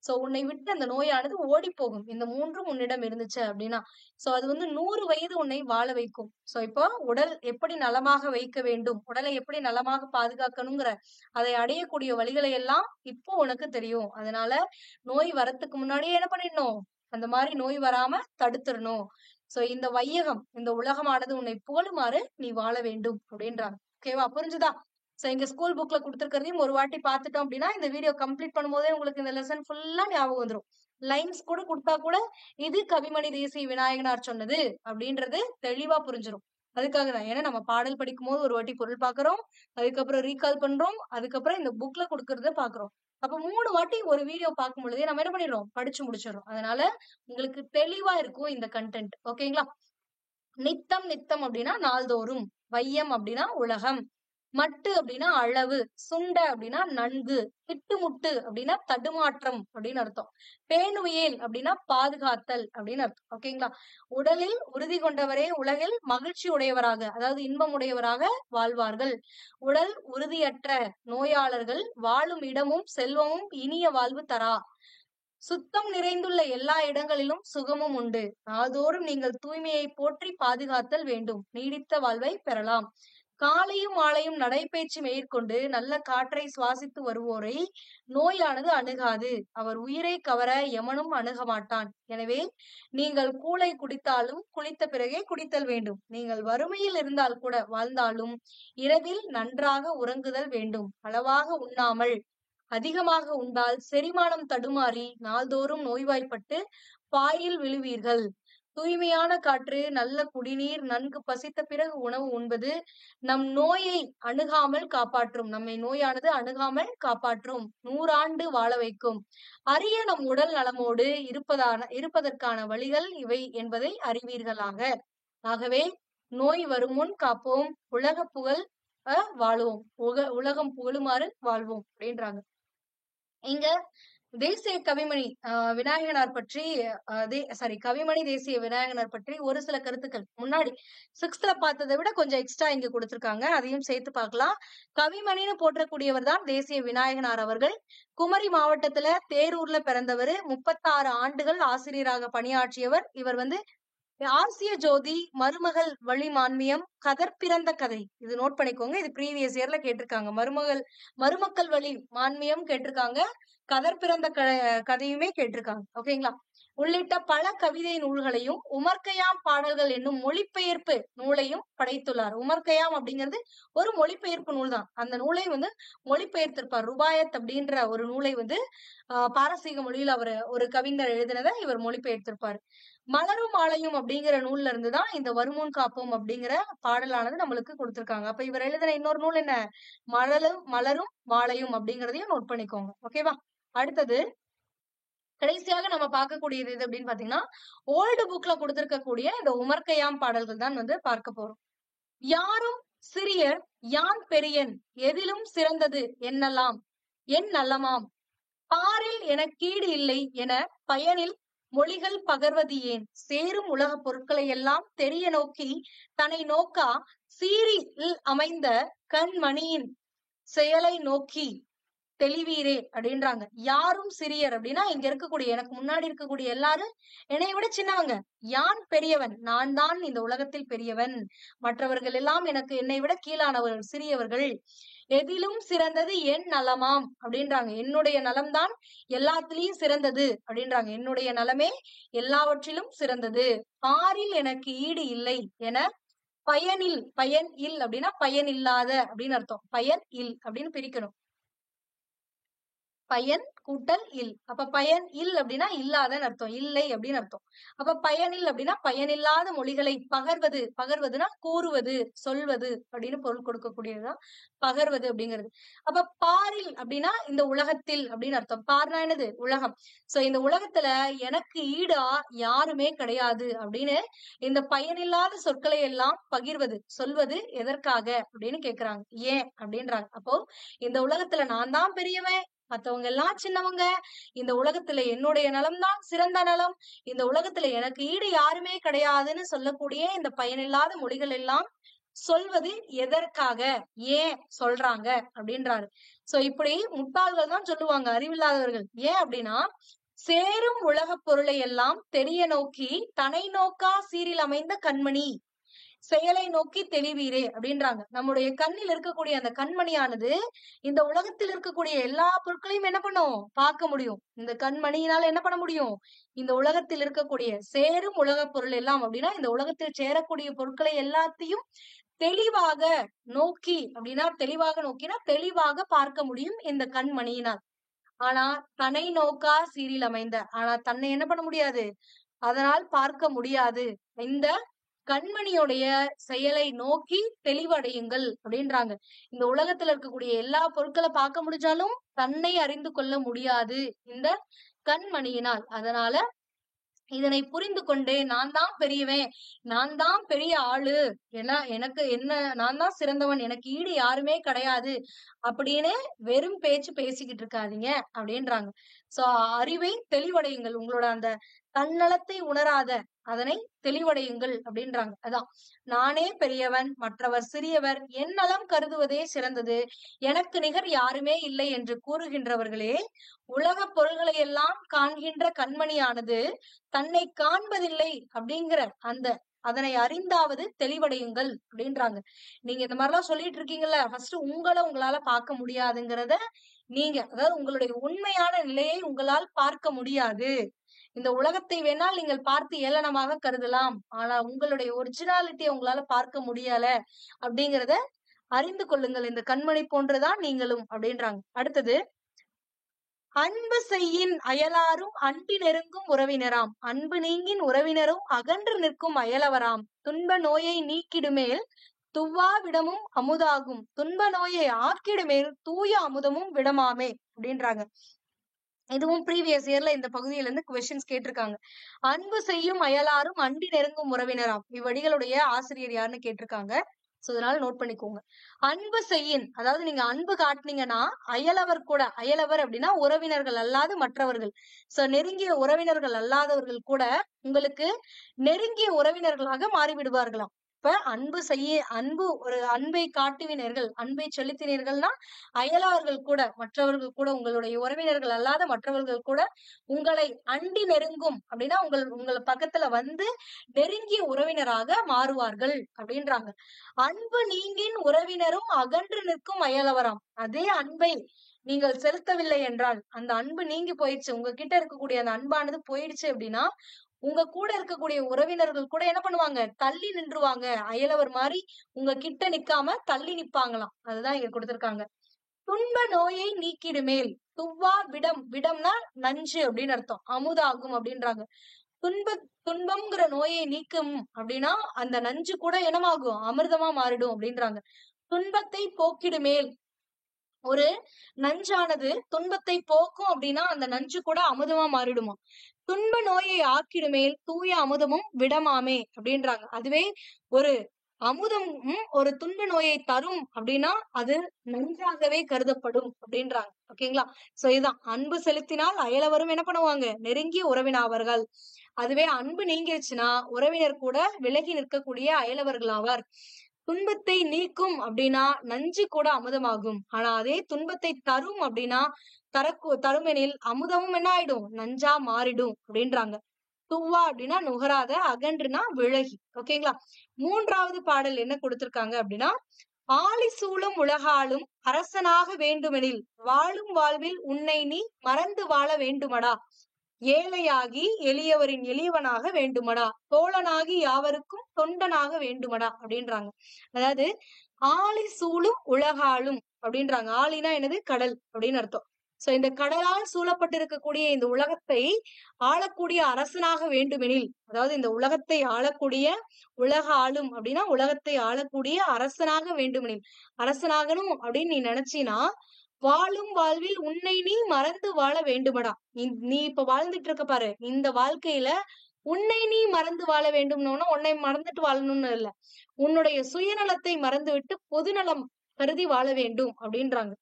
சோ உன்னை விட்டு அந்த நோயானது ஓடி போகும். இந்த 3ம் உன்னிடம் இருந்துச்சு அப்படின்னா. சோ அது வந்து 100 வயது உன்னை வாழ வைக்கும். சோ இப்போ உடல் எப்படி நலமாக வைக்க வேண்டும், உடலை எப்படி நலமாக பாதுகாக்கணுங்கிற அதை அடையக்கூடிய வழிகளை எல்லாம் இப்போ உனக்கு தெரியும். அதனால நோய் வரத்துக்கு முன்னாடியே என்ன பண்ணிடணும்? அந்த மாதிரி நோய் வராம தடுத்துடணும். சோ இந்த வையகம், இந்த உலகமானது உன்னை புகழுமாறு நீ வாழ வேண்டும் அப்படின்றாங்க. ஓகேவா? புரிஞ்சுதா? சோ எங்க ஸ்கூல் புக்ல கொடுத்திருக்கிறதையும் ஒரு வாட்டி பார்த்துட்டோம் அப்படின்னா இந்த வீடியோ கம்ப்ளீட் பண்ணும்போதே உங்களுக்கு இந்த லெசன் ஃபுல்லா ஞாபகம் வந்துரும். லைன்ஸ் கூட கொடுத்தா கூட இது கவிமணி தேசிய விநாயகனார் சொன்னது அப்படின்றது தெளிவா புரிஞ்சிடும். அதுக்காக தான். ஏன்னா நம்ம பாடல் படிக்கும் போது ஒரு வாட்டி பொருள் பாக்குறோம், அதுக்கப்புறம் ரீகால் பண்றோம், அதுக்கப்புறம் இந்த புக்ல கொடுக்கறத பாக்குறோம். அப்ப 3 வாட்டி ஒரு வீடியோ பார்க்கும் பொழுதே நம்ம என்ன பண்ணிடுறோம், படிச்சு முடிச்சிடறோம். அதனால உங்களுக்கு தெளிவா இருக்கும் இந்த கண்டென்ட். ஓகேங்களா? நித்தம் நித்தம் அப்படின்னா நாள்தோறும், வையம் அப்படின்னா உலகம், மட்டு அப்படின்னா அளவு, சுண்ட அப்படின்னா நன்கு, திட்டுமுட்டு அப்படின்னா தடுமாற்றம் அப்படின்னு அர்த்தம், பேணுவியல் அப்படின்னா பாதுகாத்தல் அப்படின்னு அர்த்தம். ஓகேங்களா? உடலில் உறுதி கொண்டவரே உலகில் மகிழ்ச்சி உடையவராக, அதாவது இன்பம் உடையவராக வாழ்வார்கள். உடல் உறுதியற்ற நோயாளர்கள் வாழும் இடமும் செல்வமும் இனிய வாழ்வு தரா. சுத்தம் நிறைந்துள்ள எல்லா இடங்களிலும் சுகமும் உண்டு. நாள்தோறும் நீங்கள் தூய்மையை போற்றி பாதுகாத்தல் வேண்டும். நீடித்த வாழ்வை பெறலாம். காலையும் மாலையும் நடைபயிற்சி மேற்கொண்டு நல்ல காற்றை சுவாசித்து வருவோரை நோயானது அணுகாது. அவர் உயிரை கவர எமனும் அணுக மாட்டான். எனவே நீங்கள் கூளை குடித்தாலும் குளித்த பிறகே குடித்தல் வேண்டும். நீங்கள் வறுமையில் இருந்தால் கூட வாழ்ந்தாலும் இரவில் நன்றாக உறங்குதல் வேண்டும். அளவாக உண்ணாமல் அதிகமாக உண்டால் செரிமானம் தடுமாறி நாள்தோறும் நோய்வாய்ப்பட்டு பாயில் விழுவீர்கள். தூய்மையான காற்று, நல்ல குடிநீர், நன்கு பசித்த பிறகு உணவு உண்பது நம் நோயை அணுகாமல் காப்பாற்றும். நம்மை நோயானது அணுகாமல் காப்பாற்றும். 100 ஆண்டு வாழ வைக்கும். அரிய நம் உடல் நலமோடு இருப்பதற்கான வழிகள் இவை என்பதை அறிவீர்களாக. ஆகவே நோய் வரும் முன் காப்போம். உலக புகழ் வாழ்வோம். உலகம் புகழுமாறு வாழ்வோம் அப்படின்றாங்க. இங்க தேசிய கவிமணி விநாயகனார் பற்றி கவிமணி தேசிய விநாயகனார் பற்றி ஒரு சில கருத்துக்கள் முன்னாடி 6th பார்த்ததை விட கொஞ்சம் எக்ஸ்ட்ரா இங்க கொடுத்திருக்காங்க. அதையும் சேர்த்து பார்க்கலாம். கவிமணின்னு போற்றக்கூடியவர் தான் தேசிய விநாயகனார் அவர்கள். குமரி மாவட்டத்துல தேரூர்ல பிறந்தவர். 36 ஆண்டுகள் ஆசிரியராக பணியாற்றியவர். இவர் ஆசிய ஜோதி, மருமகள் வழி மான்மியம், கதர் பிறந்த கதை, இது நோட் பண்ணிக்கோங்க. இது ப்ரீவியஸ் இயர்ல கேட்டிருக்காங்க. மருமக்கள் வழி மான்மியம் கேட்டிருக்காங்க, கதர் பிறந்த கதையுமே கேட்டிருக்காங்க. ஓகேங்களா? உள்ளிட்ட பல கவிதை நூல்களையும் உமர்கயாம் பாடல்கள் என்னும் மொழிபெயர்ப்பு நூலையும் படைத்துள்ளார். உமர்கயாம் அப்படிங்கிறது ஒரு மொழிபெயர்ப்பு நூல் தான். அந்த நூலை மொழிபெயர்த்திருப்பார். ருபாயத் அப்படின்ற ஒரு நூலை பாரசீக மொழியில் அவர் ஒரு கவிஞர் எழுதினதை இவர் மொழிபெயர்த்திருப்பார். மலரும் மாலையும் அப்படிங்கிற நூல்ல இருந்துதான் இந்த வருமுன் காப்போம் அப்படிங்கிற பாடலானது நம்மளுக்கு கொடுத்திருக்காங்க. அப்ப இவர் எழுதின இன்னொரு நூல் என்ன, மலரும் மாலையும் அப்படிங்கிறதையும் நோட் பண்ணிக்கோங்க. ஓகேவா? அடுத்தது கடைசியாக நம்ம பார்க்கக்கூடியது எது அப்படின்னு பாத்தீங்கன்னா, ஓல்டு புக்ல கொடுத்திருக்கக்கூடிய இந்த உமர்கயாம் பாடல்கள் தான் பார்க்க போறோம். யாரும் சிறியர் யான் பெரியன், எதிலும் சிறந்தது என்னலாம் என் நல்லமாம், பாரில் எனக்கீடு இல்லை என பயனில் மொழிகள் பகர்வது ஏன், சேரும் உலக பொருட்களை எல்லாம் தெரிய நோக்கி தன்னை நோக்கா சீரில் அமைந்த கண்மணியின் செயலை நோக்கி தெளிவீரே அப்படின்றாங்க. யாரும் சிறியர் அப்படின்னா இங்க இருக்கக்கூடிய எனக்கு முன்னாடி இருக்கக்கூடிய எல்லாரும் என்னை விட சின்னவங்க. யான் பெரியவன், நான் தான் இந்த உலகத்தில் பெரியவன், மற்றவர்கள் எல்லாம் என்னை விட கீழானவர்கள், சிறியவர்கள். எதிலும் சிறந்தது என் நலமாம் அப்படின்றாங்க. என்னுடைய நலம்தான் எல்லாத்திலையும் சிறந்தது அப்படின்றாங்க. என்னுடைய நலமே எல்லாவற்றிலும் சிறந்தது. பாரில் எனக்கு ஈடு இல்லை என பயன் இல் அப்படின்னா பயன் இல்லாத அப்படின்னு அர்த்தம். பயன் இல் அப்படின்னு பிரிக்கணும். பயன் கூட்டல் இல். அப்ப பயன் இல் அப்படின்னா இல்லாதன்னு அர்த்தம், இல்லை அப்படின்னு அர்த்தம். அப்ப பயனில் அப்படின்னா பயனில்லாத மொழிகளை பகர்வதுன்னா கூறுவது, சொல்வது அப்படின்னு பொருள் கொடுக்கக்கூடியதுதான் பகர்வது அப்படிங்கிறது. அப்ப பாரில் அப்படின்னா இந்த உலகத்தில் அப்படின்னு அர்த்தம். பார்னா என்னது, உலகம். சோ இந்த உலகத்துல எனக்கு ஈடா யாருமே கிடையாது அப்படின்னு இந்த பயனில்லாத சொற்களை எல்லாம் பகிர்வது, சொல்வது எதற்காக அப்படின்னு கேக்குறாங்க. ஏன் அப்படின்றாங்க. அப்போ இந்த உலகத்துல நான் தான் பெரியவன், மத்தவங்க எல்லாம் சின்னவங்க, இந்த உலகத்துல என்னுடைய நலம்தான் சிறந்த நலம், இந்த உலகத்துல எனக்கு ஈடு யாருமே கிடையாதுன்னு சொல்லக்கூடிய இந்த பயனில்லாத மொழிகள் எல்லாம் சொல்வது எதற்காக, ஏன் சொல்றாங்க அப்படின்றாரு. சோ இப்படி முட்டாள்கள் தான் சொல்லுவாங்க, அறிவில்லாதவர்கள். ஏன் அப்படின்னா, சேரும் உலக பொருளை எல்லாம் தெரிய நோக்கி தனை நோக்கா சீரில் அமைந்த கண்மணி செயலை நோக்கி தெளிவீரே அப்படின்றாங்க. நம்முடைய கண்ணில் இருக்கக்கூடிய அந்த கண்மணியானது இந்த உலகத்தில் இருக்கக்கூடிய எல்லா பொருட்களையும் என்ன பண்ணும், பார்க்க முடியும். இந்த கண்மணியினால என்ன பண்ண முடியும், இந்த உலகத்தில் இருக்கக்கூடிய சேரும் உலக பொருள் எல்லாம் அப்படின்னா இந்த உலகத்தில் சேரக்கூடிய பொருட்களை எல்லாத்தையும் தெளிவாக நோக்கி அப்படின்னா தெளிவாக நோக்கினா தெளிவாக பார்க்க முடியும் இந்த கண்மணியினால். ஆனா தன்னை நோக்கா சீரில் அமைந்த, ஆனா தன்னை என்ன பண்ண முடியாது, அதனால் பார்க்க முடியாது. இந்த கண்மணியுடைய செயலை நோக்கி தெளிவடையுங்கள் அப்படின்றாங்க. இந்த உலகத்துல இருக்கக்கூடிய எல்லா பொருட்களை பார்க்க முடிஞ்சாலும் தன்னை அறிந்து கொள்ள முடியாது இந்த கண்மணியினால். அதனால இதனை புரிந்து கொண்டு நான் தான் பெரியவன், நான் தான் பெரிய ஆளு, ஏன்னா எனக்கு என்ன, நான் தான் சிறந்தவன், எனக்கு ஈடு யாருமே கிடையாது அப்படின்னு வெறும் பேச்சு பேசிக்கிட்டு இருக்காதீங்க அப்படின்றாங்க. சோ அறிவை தெளிவடையுங்கள், உங்களோட அந்த தன்னலத்தை உணராத அதனை தெளிவடையுங்கள் அப்படின்றாங்க. அதான் நானே பெரியவன், மற்றவர் சிறியவர், என் நலம் கருதுவதே சிறந்தது, எனக்கு நிகர் யாருமே இல்லை என்று கூறுகின்றவர்களே, உலக பொருள்களை எல்லாம் காண்கின்ற கண்மணியானது தன்னை காண்பதில்லை அப்படிங்கிற அந்த அதனை அறிந்தாவது தெளிவடையுங்கள் அப்படின்றாங்க. நீங்க இந்த மாதிரி எல்லாம் சொல்லிட்டு இருக்கீங்கல்ல, ஃபர்ஸ்ட் உங்களை உங்களால பார்க்க முடியாதுங்கிறத நீங்க, அதாவது உங்களுடைய உண்மையான நிலையை உங்களால் பார்க்க முடியாது. இந்த உலகத்தை வேணால் நீங்கள் பார்த்து ஏளனமாக கருதலாம், ஆனா உங்களுடைய ஒரிஜினாலிட்டியை உங்களால பார்க்க முடியல அப்படிங்கிறத அறிந்து கொள்ளுங்கள், இந்த கண்மணி போன்றுதான் நீங்களும் அப்படின்றாங்க. அடுத்தது, அன்பு செய்யின் அயலாரும் அண்டி நெருங்கும் உறவினராம், அன்பு நீங்கின் உறவினரும் அகன்று நிற்கும் அயலவராம், துன்ப நோயை நீக்கிடுமேல் துவ்வா விடமும் அமுதாகும், துன்ப நோயை ஆக்கிடுமேல் தூய அமுதமும் விடமாமே அப்படின்றாங்க. இதுவும் ப்ரீவியஸ் இயர்ல இந்த பகுதியில இருந்து கொஸ்டின்ஸ் கேட்டிருக்காங்க. அன்பு செய்யும் அயலாரும் அண்டி நெருங்கும் உறவினராம், இவ்வடிகளுடைய ஆசிரியர் யாருன்னு கேட்டிருக்காங்க. சோ இதனால நோட் பண்ணிக்கோங்க. அன்பு செய்யின், அதாவது நீங்க அன்பு காட்டுனீங்கன்னா அயலவர் கூட, அயலவர் அப்படின்னா உறவினர்கள் அல்லாத மற்றவர்கள், சோ நெருங்கிய உறவினர்கள் அல்லாதவர்கள் கூட உங்களுக்கு நெருங்கிய உறவினர்களாக மாறிவிடுவார்களாம். இப்ப அன்பு செய்ய, அன்பு ஒரு அன்பை காட்டுவினர்கள், அன்பை செலுத்தினீர்கள்னா அயலார்கள் கூட, மற்றவர்கள் கூட, உங்களுடைய உறவினர்கள் அல்லாத மற்றவர்கள் கூட உங்களை அண்டி நெருங்கும் அப்படின்னா உங்களை பக்கத்துல வந்து நெருங்கிய உறவினராக மாறுவார்கள் அப்படின்றாங்க. அன்பு நீங்கின் உறவினரும் அகன்று நிற்கும் அயலவராம், அதே அன்பை நீங்கள் செலுத்தவில்லை என்றால், அந்த அன்பு நீங்கி போயிடுச்சு, உங்ககிட்ட இருக்கக்கூடிய அந்த அன்பானது போயிடுச்சு அப்படின்னா உங்க கூட இருக்கக்கூடிய உறவினர்கள் கூட என்ன பண்ணுவாங்க, தள்ளி நின்றுவாங்க, அயலவர் மாதிரி உங்க கிட்ட நிக்காம தள்ளி நிப்பாங்களாம். அதுதான் இங்க கொடுத்திருக்காங்க. துன்ப நோயை நீக்கிடுமேல், துவ்வா விடம், விடம்னா நஞ்சு அப்படின்னு அர்த்தம், அமுதாகும் அப்படின்றாங்க. துன்பம்ங்கிற நோயை நீக்கும் அப்படின்னா அந்த நஞ்சு கூட என்னமாகும், அமிர்தமா மாறிடும் அப்படின்றாங்க. துன்பத்தை போக்கிடுமேல், ஒரு நஞ்சானது துன்பத்தை போக்கும் அப்படின்னா அந்த நஞ்சு கூட அமுதமா மாறிடுமா. துன்ப நோயை ஆக்கிடுமேல் தூய அமுதமும் விடமாமே அப்படின்றாங்க. அதுவே ஒரு அமுதமும் ஒரு துன்ப நோயை தரும் அப்படின்னா அது நன்றாகவே கருதப்படும் அப்படின்றாங்க. ஓகேங்களா. சோ இதுதான், அன்பு செலுத்தினால் அயலவரும் என்ன பண்ணுவாங்க, நெருங்கிய உறவினர்கள். அதுவே அன்பு நீங்கிருச்சுன்னா உறவினர் கூட விலகி நிற்கக்கூடிய அயலவர்கள் ஆவார். துன்பத்தை நீக்கும் அப்படின்னா நஞ்சு கூட அமுதமாகும், ஆனா அதே துன்பத்தை தரும் அப்படின்னா தருமெனில் அமுதமும் என்ன ஆயிடும், நஞ்சா மாறிடும் அப்படின்றாங்க. துவ்வா அப்படின்னா நுகராத, அகன்றுனா விலகி. ஓகேங்களா. மூன்றாவது பாடல் என்ன கொடுத்திருக்காங்க அப்படின்னா, ஆழி சூழும் உலகாலும் அரசனாக வேண்டுமெனில் வாழும் வாழ்வில் உன்னை நீ மறந்து வாழ வேண்டுமடா, ஏழையாகி எளியவரின் எளியவனாக வேண்டுமடா, தோழனாகி யாவருக்கும் தொண்டனாக வேண்டுமடா அப்படின்றாங்க. அதாவது ஆழி சூழும் உலகாலும் அப்படின்றாங்க. ஆழினா என்னது, கடல் அப்படின்னு அர்த்தம். சோ இந்த கடலால் சூழப்பட்டிருக்கக்கூடிய இந்த உலகத்தை ஆளக்கூடிய அரசனாக வேண்டுமெனில், அதாவது இந்த உலகத்தை ஆளக்கூடிய, உலக ஆளும் அப்படின்னா உலகத்தை ஆளக்கூடிய அரசனாக வேண்டுமெனில், அரசனாகணும் அப்படின்னு நீ நினைச்சினா வாழும் வாழ்வில் உன்னை நீ மறந்து வாழ வேண்டுமடா. நீ இப்ப வாழ்ந்துட்டு இருக்க பாரு இந்த வாழ்க்கையில உன்னை நீ மறந்து வாழ வேண்டும்னு, உன்னை மறந்துட்டு வாழணும்னு இல்ல, உன்னுடைய சுயநலத்தை மறந்து விட்டு பொதுநலம் கருதி வாழ வேண்டும் அப்படின்றாங்க.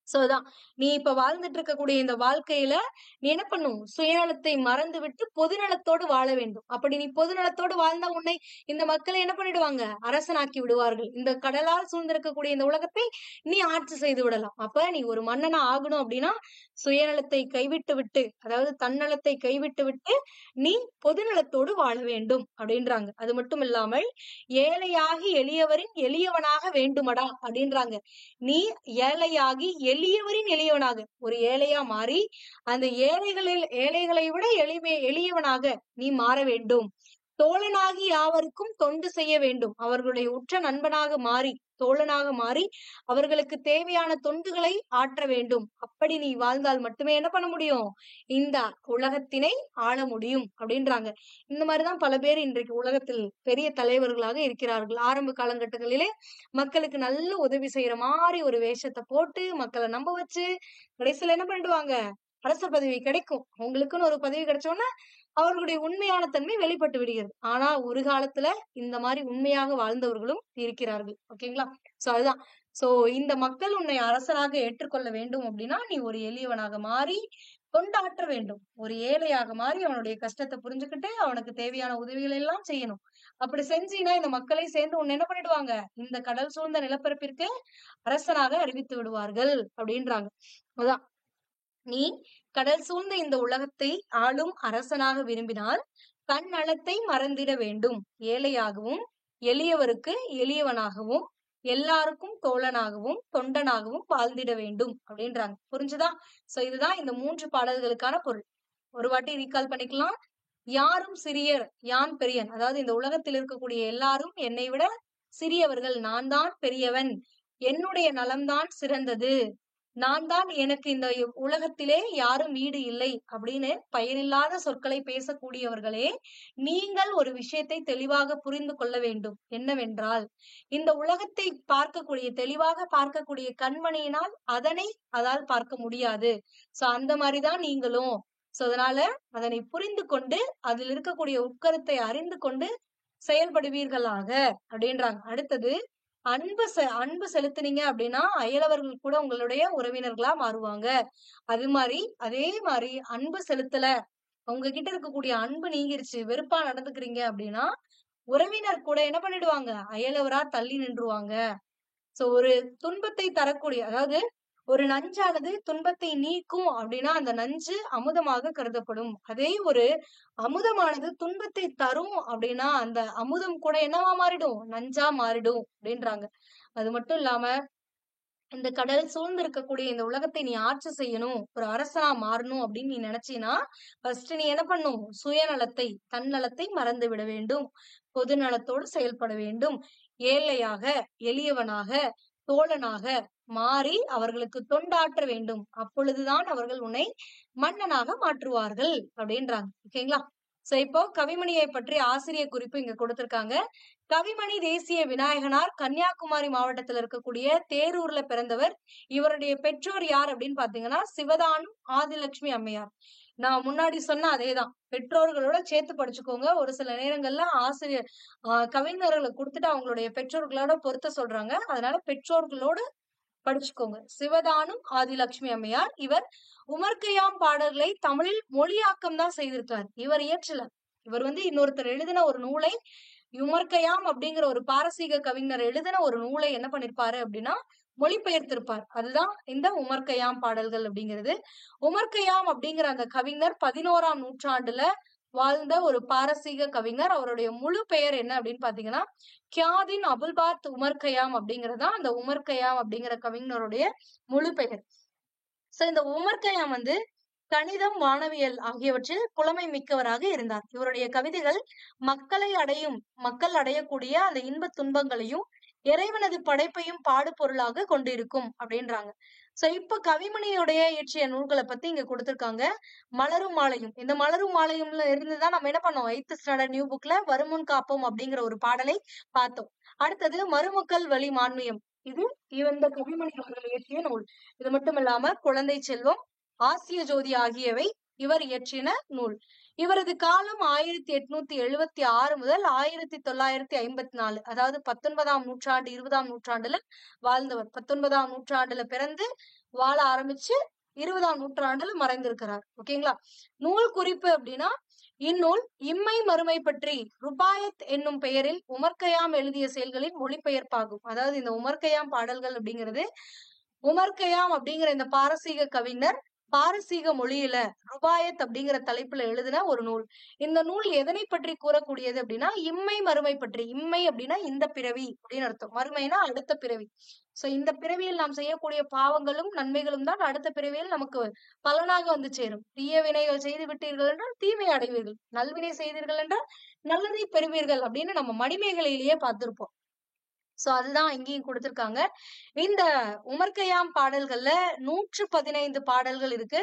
சோ அதான், நீ இப்ப வாழ்ந்துட்டு இருக்கக்கூடிய இந்த வாழ்க்கையில நீ என்ன பண்ணும், சுயநலத்தை மறந்து விட்டு பொதுநலத்தோடு வாழ வேண்டும். அப்படி நீ பொதுநலத்தோடு வாழ்ந்தா உன்னை இந்த மக்களை என்ன பண்ணிடுவாங்க, அரசனாக்கி விடுவார்கள். இந்த கடலால் சூழ்ந்திருக்கக்கூடிய இந்த உலகத்தை நீ ஆட்சி செய்து விடலாம். அப்ப நீ ஒரு மன்னனா ஆகணும் அப்படின்னா சுயநலத்தை கைவிட்டு விட்டு, அதாவது தன்னலத்தை கைவிட்டு விட்டு நீ பொதுநலத்தோடு வாழ வேண்டும் அப்படின்றாங்க. அது மட்டும் இல்லாமல் ஏழையாகி எளியவரின் எளியவனாக வேண்டுமடா அப்படின்றாங்க. நீ ஏழையாகி எளியவரின் எளியவனாக, ஒரு ஏழையா மாறி அந்த ஏழைகளை விட எளியவனாக நீ மாற வேண்டும். தோழனாகி யாவருக்கும் தொண்டு செய்ய வேண்டும். அவர்களுடைய உற்ற நண்பனாக மாறி, தோழனாக மாறி அவர்களுக்கு தேவையான தொண்டுகளை ஆற்ற வேண்டும். அப்படி நீ வாழ்ந்தால் மட்டுமே என்ன பண்ண முடியும்? இந்த உலகத்தினை ஆள முடியும் அப்படின்றாங்க. இந்த மாதிரிதான் பல பேர் இன்றைக்கு உலகத்தில் பெரிய தலைவர்களாக இருக்கிறார்கள். ஆரம்ப காலகட்டங்களிலே மக்களுக்கு நல்ல உதவி செய்யற மாதிரி ஒரு வேஷத்தை போட்டு மக்களை நம்ப வச்சு கடைசியில என்ன பண்ணிடுவாங்க? அரச பதவி கிடைக்கும். அவங்களுக்குன்னு ஒரு பதவி கிடைச்சோன்னா அவர்களுடைய உண்மையான தன்மை வெளிப்பட்டு விடுகிறது. ஆனா ஒரு காலத்துல இந்த மாதிரி உண்மையாக வாழ்ந்தவர்களும் இருக்கிறார்கள். ஓகேங்களா? சோ அதுதான். சோ இந்த மக்கள் உன்னை அரசராக ஏற்றுக்கொள்ள வேண்டும் அப்படின்னா நீ ஒரு எளியவனாக மாறி தொண்டாற்ற வேண்டும். ஒரு ஏழையாக மாறி அவனுடைய கஷ்டத்தை புரிஞ்சுக்கிட்டு அவனுக்கு தேவையான உதவிகள் எல்லாம் செய்யணும். அப்படி செஞ்சீன்னா இந்த மக்களை சேர்ந்து உன்னை என்ன பண்ணிடுவாங்க? இந்த கடல் சூழ்ந்த நிலப்பரப்பிற்கு அரசனாக அறிவித்து விடுவார்கள் அப்படின்றாங்க. அதான், நீ கடல் சூழ்ந்த இந்த உலகத்தை ஆளும் அரசனாக விரும்பினால் தன் நலத்தை மறந்திட வேண்டும். ஏழையாகவும் எளியவருக்கு எளியவனாகவும் எல்லாருக்கும் தோழனாகவும் தொண்டனாகவும் வாழ்ந்திட வேண்டும் அப்படின்றாங்க. புரிஞ்சுதா? சோ இதுதான் இந்த 3 பாடல்களுக்கான பொருள். ஒரு வாட்டி ரீகால் பண்ணிக்கலாம். யாரும் சிறியர் யான் பெரியன். அதாவது இந்த உலகத்தில் இருக்கக்கூடிய எல்லாரும் என்னை விட சிறியவர்கள், நான் தான் பெரியவன், என்னுடைய நலம்தான் சிறந்தது, நான் தான், எனக்கு இந்த உலகத்திலே யாரும் வீடு இல்லை அப்படின்னு பயனில்லாத சொற்களை பேசக்கூடியவர்களே, நீங்கள் ஒரு விஷயத்தை தெளிவாக புரிந்து கொள்ள வேண்டும். என்னவென்றால், இந்த உலகத்தை பார்க்கக்கூடிய, தெளிவாக பார்க்கக்கூடிய கண்மணியினால் அதால் பார்க்க முடியாது. சோ அந்த மாதிரிதான் நீங்களும். சோ அதனால அதனை புரிந்து கொண்டு அதில் இருக்கக்கூடிய உட்கருத்தை அறிந்து கொண்டு செயல்படுவீர்களாக அப்படின்றாங்க. அடுத்தது, அன்பு செலுத்துனீங்க அப்படின்னா அயலவர்கள் கூட உங்களுடைய உறவினர்களா மாறுவாங்க. அதே மாதிரி அன்பு செலுத்தல, உங்ககிட்ட இருக்கக்கூடிய அன்பு நீங்கிருச்சு, வெறுப்பா நடந்துக்கிறீங்க அப்படின்னா உறவினர் கூட என்ன பண்ணிடுவாங்க? அயலவரா தள்ளி நின்றுவாங்க. சோ ஒரு துன்பத்தை தரக்கூடிய, அதாவது ஒரு நஞ்சானது துன்பத்தை நீக்கும் அப்படின்னா அந்த நஞ்சு அமுதமாக கருதப்படும். அதே ஒரு அமுதமானது துன்பத்தை தரும் அப்படின்னா அந்த அமுதம் கூட என்னவா மாறிடும்? நஞ்சா மாறிடும் அப்படின்றாங்க. அது மட்டும் இல்லாம இந்த கடல் சூழ்ந்து இருக்கக்கூடிய இந்த உலகத்தை நீ ஆட்சி செய்யணும், ஒரு அரசனா மாறணும் அப்படின்னு நீ நினைச்சீன்னா ஃபர்ஸ்ட் நீ என்ன பண்ணும்? சுயநலத்தை, தன்னலத்தை மறந்து விட வேண்டும். பொது நலத்தோடு செயல்பட வேண்டும். ஏழையாக எளியவனாக தோழனாக மாறி அவர்களுக்கு தொண்டாற்ற வேண்டும். அப்பொழுதுதான் அவர்கள் உன்னை மன்னனாக மாற்றுவார்கள் அப்படின்றாங்க. ஓகேங்களா? சோ இப்போ கவிமணியை பற்றி ஆசிரியர் குறிப்பு இங்க கொடுத்திருக்காங்க. கவிமணி தேசிய விநாயகனார் கன்னியாகுமரி மாவட்டத்துல இருக்கக்கூடிய தேரூர்ல பிறந்தவர். இவருடைய பெற்றோர் யார் அப்படின்னு பாத்தீங்கன்னா சிவதானும் ஆதிலட்சுமி அம்மையார். நான் முன்னாடி சொன்ன அதேதான், பெற்றோர்களோட சேர்த்து படிச்சுக்கோங்க. ஒரு சில நேரங்கள்ல ஆசிரியர் கவிஞர்களை கொடுத்துட்டு அவங்களுடைய பெற்றோர்களோட பொருத்த சொல்றாங்க. அதனால பெற்றோர்களோடு படிச்சுக்கோங்க. சிவதானும் ஆதிலட்சுமி அம்மையார். இவர் உமர்கயாம் பாடல்களை தமிழில் மொழியாக்கம் தான் செய்திருக்கார். இவர் இயற்றல. இவர் இன்னொருத்தர் எழுதின ஒரு நூலை, உமர்கயாம் அப்படிங்கிற ஒரு பாரசீக கவிஞர் எழுதின ஒரு நூலை என்ன பண்ணிருப்பாரு அப்படின்னா மொழிபெயர்த்திருப்பார். அதுதான் இந்த உமர்கயாம் பாடல்கள் அப்படிங்கிறது. உமர்கயாம் அப்படிங்கிற அந்த கவிஞர் 11ஆம் நூற்றாண்டுல வாழ்ந்த ஒரு பாரசீக கவிஞர். அவருடைய முழு பெயர் என்ன அப்படின்னு பாத்தீங்கன்னா கியாதின் அபுல்பாத் உமர்கயாம் அப்படிங்கறதா அந்த உமர்கயாம் அப்படிங்கிற கவிஞருடைய முழு பெயர். சோ இந்த உமர்கயாம் கணிதம், வானவியல் ஆகியவற்றில் புலமை மிக்கவராக இருந்தார். இவருடைய கவிதைகள் மக்கள் அடையக்கூடிய அந்த இன்ப துன்பங்களையும் இறைவனது படைப்பையும் பாடு பொருளாக கொண்டிருக்கும் அப்படின்றாங்க. சோ இப்ப கவிமணியுடைய இயற்றிய நூல்களை பத்தி இங்க கொடுத்திருக்காங்க. மலரும் மாலையும். இந்த மலரும் மாலையும்ல இருந்துதான் நம்ம என்ன பண்ணோம்? 8th ஸ்டாண்டர்ட் நியூ புக்ல வருமுன் காப்போம் அப்படிங்கிற ஒரு பாடலை பார்த்தோம். அடுத்தது மருமக்கள் வழி மான்மியம். இது இந்த கவிமணி அவர்கள் இயற்றிய நூல். இது மட்டும் இல்லாம குழந்தை செல்வம், ஆசிய ஜோதி ஆகியவை இவர் இயற்றின நூல். இவரது காலம் 1876 முதல் 1954. அதாவது 19ஆம் நூற்றாண்டு 20ஆம் நூற்றாண்டுல வாழ்ந்தவர். 19ஆம் நூற்றாண்டுல பிறந்து வாழ ஆரம்பிச்சு 20ஆம் நூற்றாண்டுல மறைந்திருக்கிறார். ஓகேங்களா? நூல் குறிப்பு அப்படின்னா, இந்நூல் இம்மை மறுமை பற்றி ருபாயத் என்னும் பெயரில் உமர்கயாம் எழுதிய செயல்களின் மொழிபெயர்ப்பாகும். அதாவது இந்த உமர்கயாம் பாடல்கள் அப்படிங்கிறது உமர்கயாம் அப்படிங்கிற இந்த பாரசீக கவிஞர் பாரசீக மொழியில ருபாயத் அப்படிங்கிற தலைப்புல எழுதின ஒரு நூல். இந்த நூல் எதனை பற்றி கூறக்கூடியது அப்படின்னா இம்மை மறுமை பற்றி. இம்மை அப்படின்னா இந்த பிறவி அப்படின்னு அர்த்தம். மறுமைனா அடுத்த பிறவி. சோ இந்த பிறவியில் நாம் செய்யக்கூடிய பாவங்களும் நன்மைகளும் தான் அடுத்த பிறவியில் நமக்கு பலனாக வந்து சேரும். தீய வினைகள் செய்து விட்டீர்கள் என்றால் தீமை அடைவீர்கள், நல்வினை செய்தீர்கள் என்றால் நல்லதை பெறுவீர்கள் அப்படின்னு நம்ம மணிமேகலையிலேயே பார்த்திருப்போம். சோ அதுதான் இங்கேயும் கொடுத்திருக்காங்க. இந்த உமர் கய்யாம் பாடல்கள்ல 115 பாடல்கள் இருக்கு.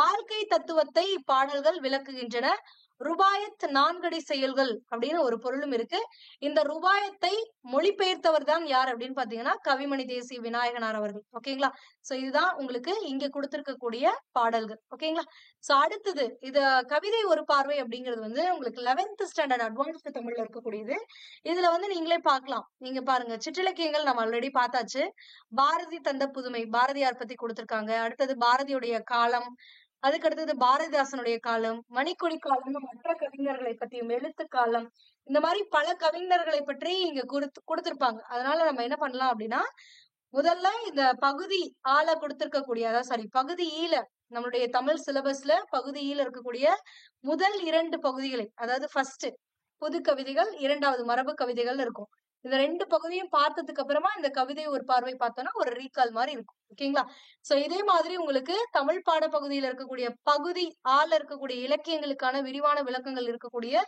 வாழ்க்கை தத்துவத்தை இப்பாடல்கள் விளக்குகின்றன. ருபாயத் நான்கடி செயல்கள் அப்படின்னு ஒரு பொருளும் இருக்கு. இந்த ருபாயத்தை மொழிபெயர்த்தவர் தான் யார் அப்படின்னு பாத்தீங்கன்னா கவிமணி தேசிய விநாயகனார் அவர்கள். ஓகேங்களா? சோ இதுதான் உங்களுக்கு இங்க கொடுத்திருக்கக்கூடிய பாடல்கள். ஓகேங்களா? சோ அடுத்தது இது கவிதை ஒரு பார்வை அப்படிங்கிறது வந்து உங்களுக்கு 11th ஸ்டாண்டர்ட் அட்வான்ஸ்டு தமிழ்ல இருக்கக்கூடியது. இதுல வந்து நீங்களே பார்க்கலாம். நீங்க பாருங்க, சிற்றிலக்கியங்கள் நம்ம ஆல்ரெடி பார்த்தாச்சு. பாரதி தந்த புதுமை, பாரதியார் பத்தி கொடுத்திருக்காங்க. அடுத்தது பாரதியுடைய காலம், அதுக்கு அடுத்தது பாரதிதாசனுடைய காலம், மணிக்கொடி காலம்னு மற்ற கவிஞர்களை பத்தியும், எழுத்து காலம், இந்த மாதிரி பல கவிஞர்களை பற்றி இங்க கொடுத்திருப்பாங்க. அதனால நம்ம என்ன பண்ணலாம் அப்படின்னா முதல்ல இந்த பகுதி ஆல கொடுத்திருக்கக்கூடிய, அதாவது சாரி பகுதி ஈல, நம்மளுடைய தமிழ் சிலபஸ்ல பகுதி ஈல இருக்கக்கூடிய முதல் 2 பகுதிகளை, அதாவது ஃபர்ஸ்ட் புது கவிதைகள், 2வது மரபு கவிதைகள் இருக்கும். இந்த 2 பகுதியும் பார்த்ததுக்கு அப்புறமா இந்த கவிதை ஒரு பார்வை பார்த்தோம்னா ஒரு ரீகால் மாதிரி இருக்கும். ஓகேங்களா? சோ இதே மாதிரி உங்களுக்கு தமிழ் பாட பகுதியில இருக்கக்கூடிய பகுதி ஆல இருக்கக்கூடிய இலக்கியங்களுக்கான விரிவான விளக்கங்கள் இருக்கக்கூடிய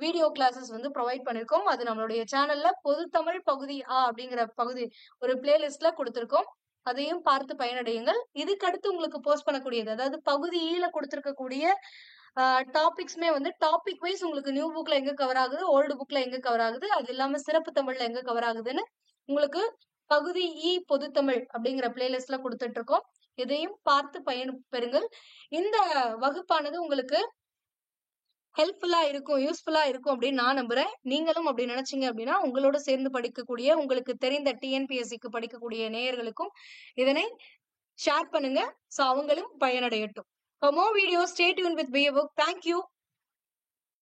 வீடியோ கிளாஸஸ் வந்து ப்ரொவைட் பண்ணிருக்கோம். அது நம்மளுடைய சேனல்ல பொது தமிழ் பகுதி ஆ அப்படிங்கிற பகுதி ஒரு பிளேலிஸ்ட்ல கொடுத்திருக்கோம். அதையும் பார்த்து பயனடையுங்கள். இதுக்கு அடுத்து உங்களுக்கு போஸ்ட் பண்ணக்கூடியது, அதாவது பகுதி ஈல கொடுத்திருக்கக்கூடிய டாபிக்ஸ்மே வந்து டாபிக் வைஸ் உங்களுக்கு நியூ புக்ல எங்க கவர் ஆகுது, ஓல்டு புக்ல எங்க கவர் ஆகுது, அது இல்லாம சிறப்பு தமிழ்ல எங்க கவர் ஆகுதுன்னு உங்களுக்கு பகுதி இ பொதுத்தமிழ் அப்படிங்கிற பிளேலிஸ்ட்ல கொடுத்துட்டு இருக்கோம். இதையும் பார்த்து பயன் பெறுங்கள். இந்த வகுப்பானது உங்களுக்கு ஹெல்ப்ஃபுல்லா இருக்கும், யூஸ்ஃபுல்லா இருக்கும் அப்படின்னு நான் நம்புறேன். நீங்களும் அப்படி நினைச்சீங்க அப்படின்னா உங்களோட சேர்ந்து படிக்கக்கூடிய, உங்களுக்கு தெரிந்த டிஎன்பிஎஸ்சிக்கு படிக்கக்கூடிய நேயர்களுக்கும் இதனை ஷேர் பண்ணுங்க. சோ அவங்களும் பயனடையட்டும். For more videos, stay tuned with BA Book. Thank you.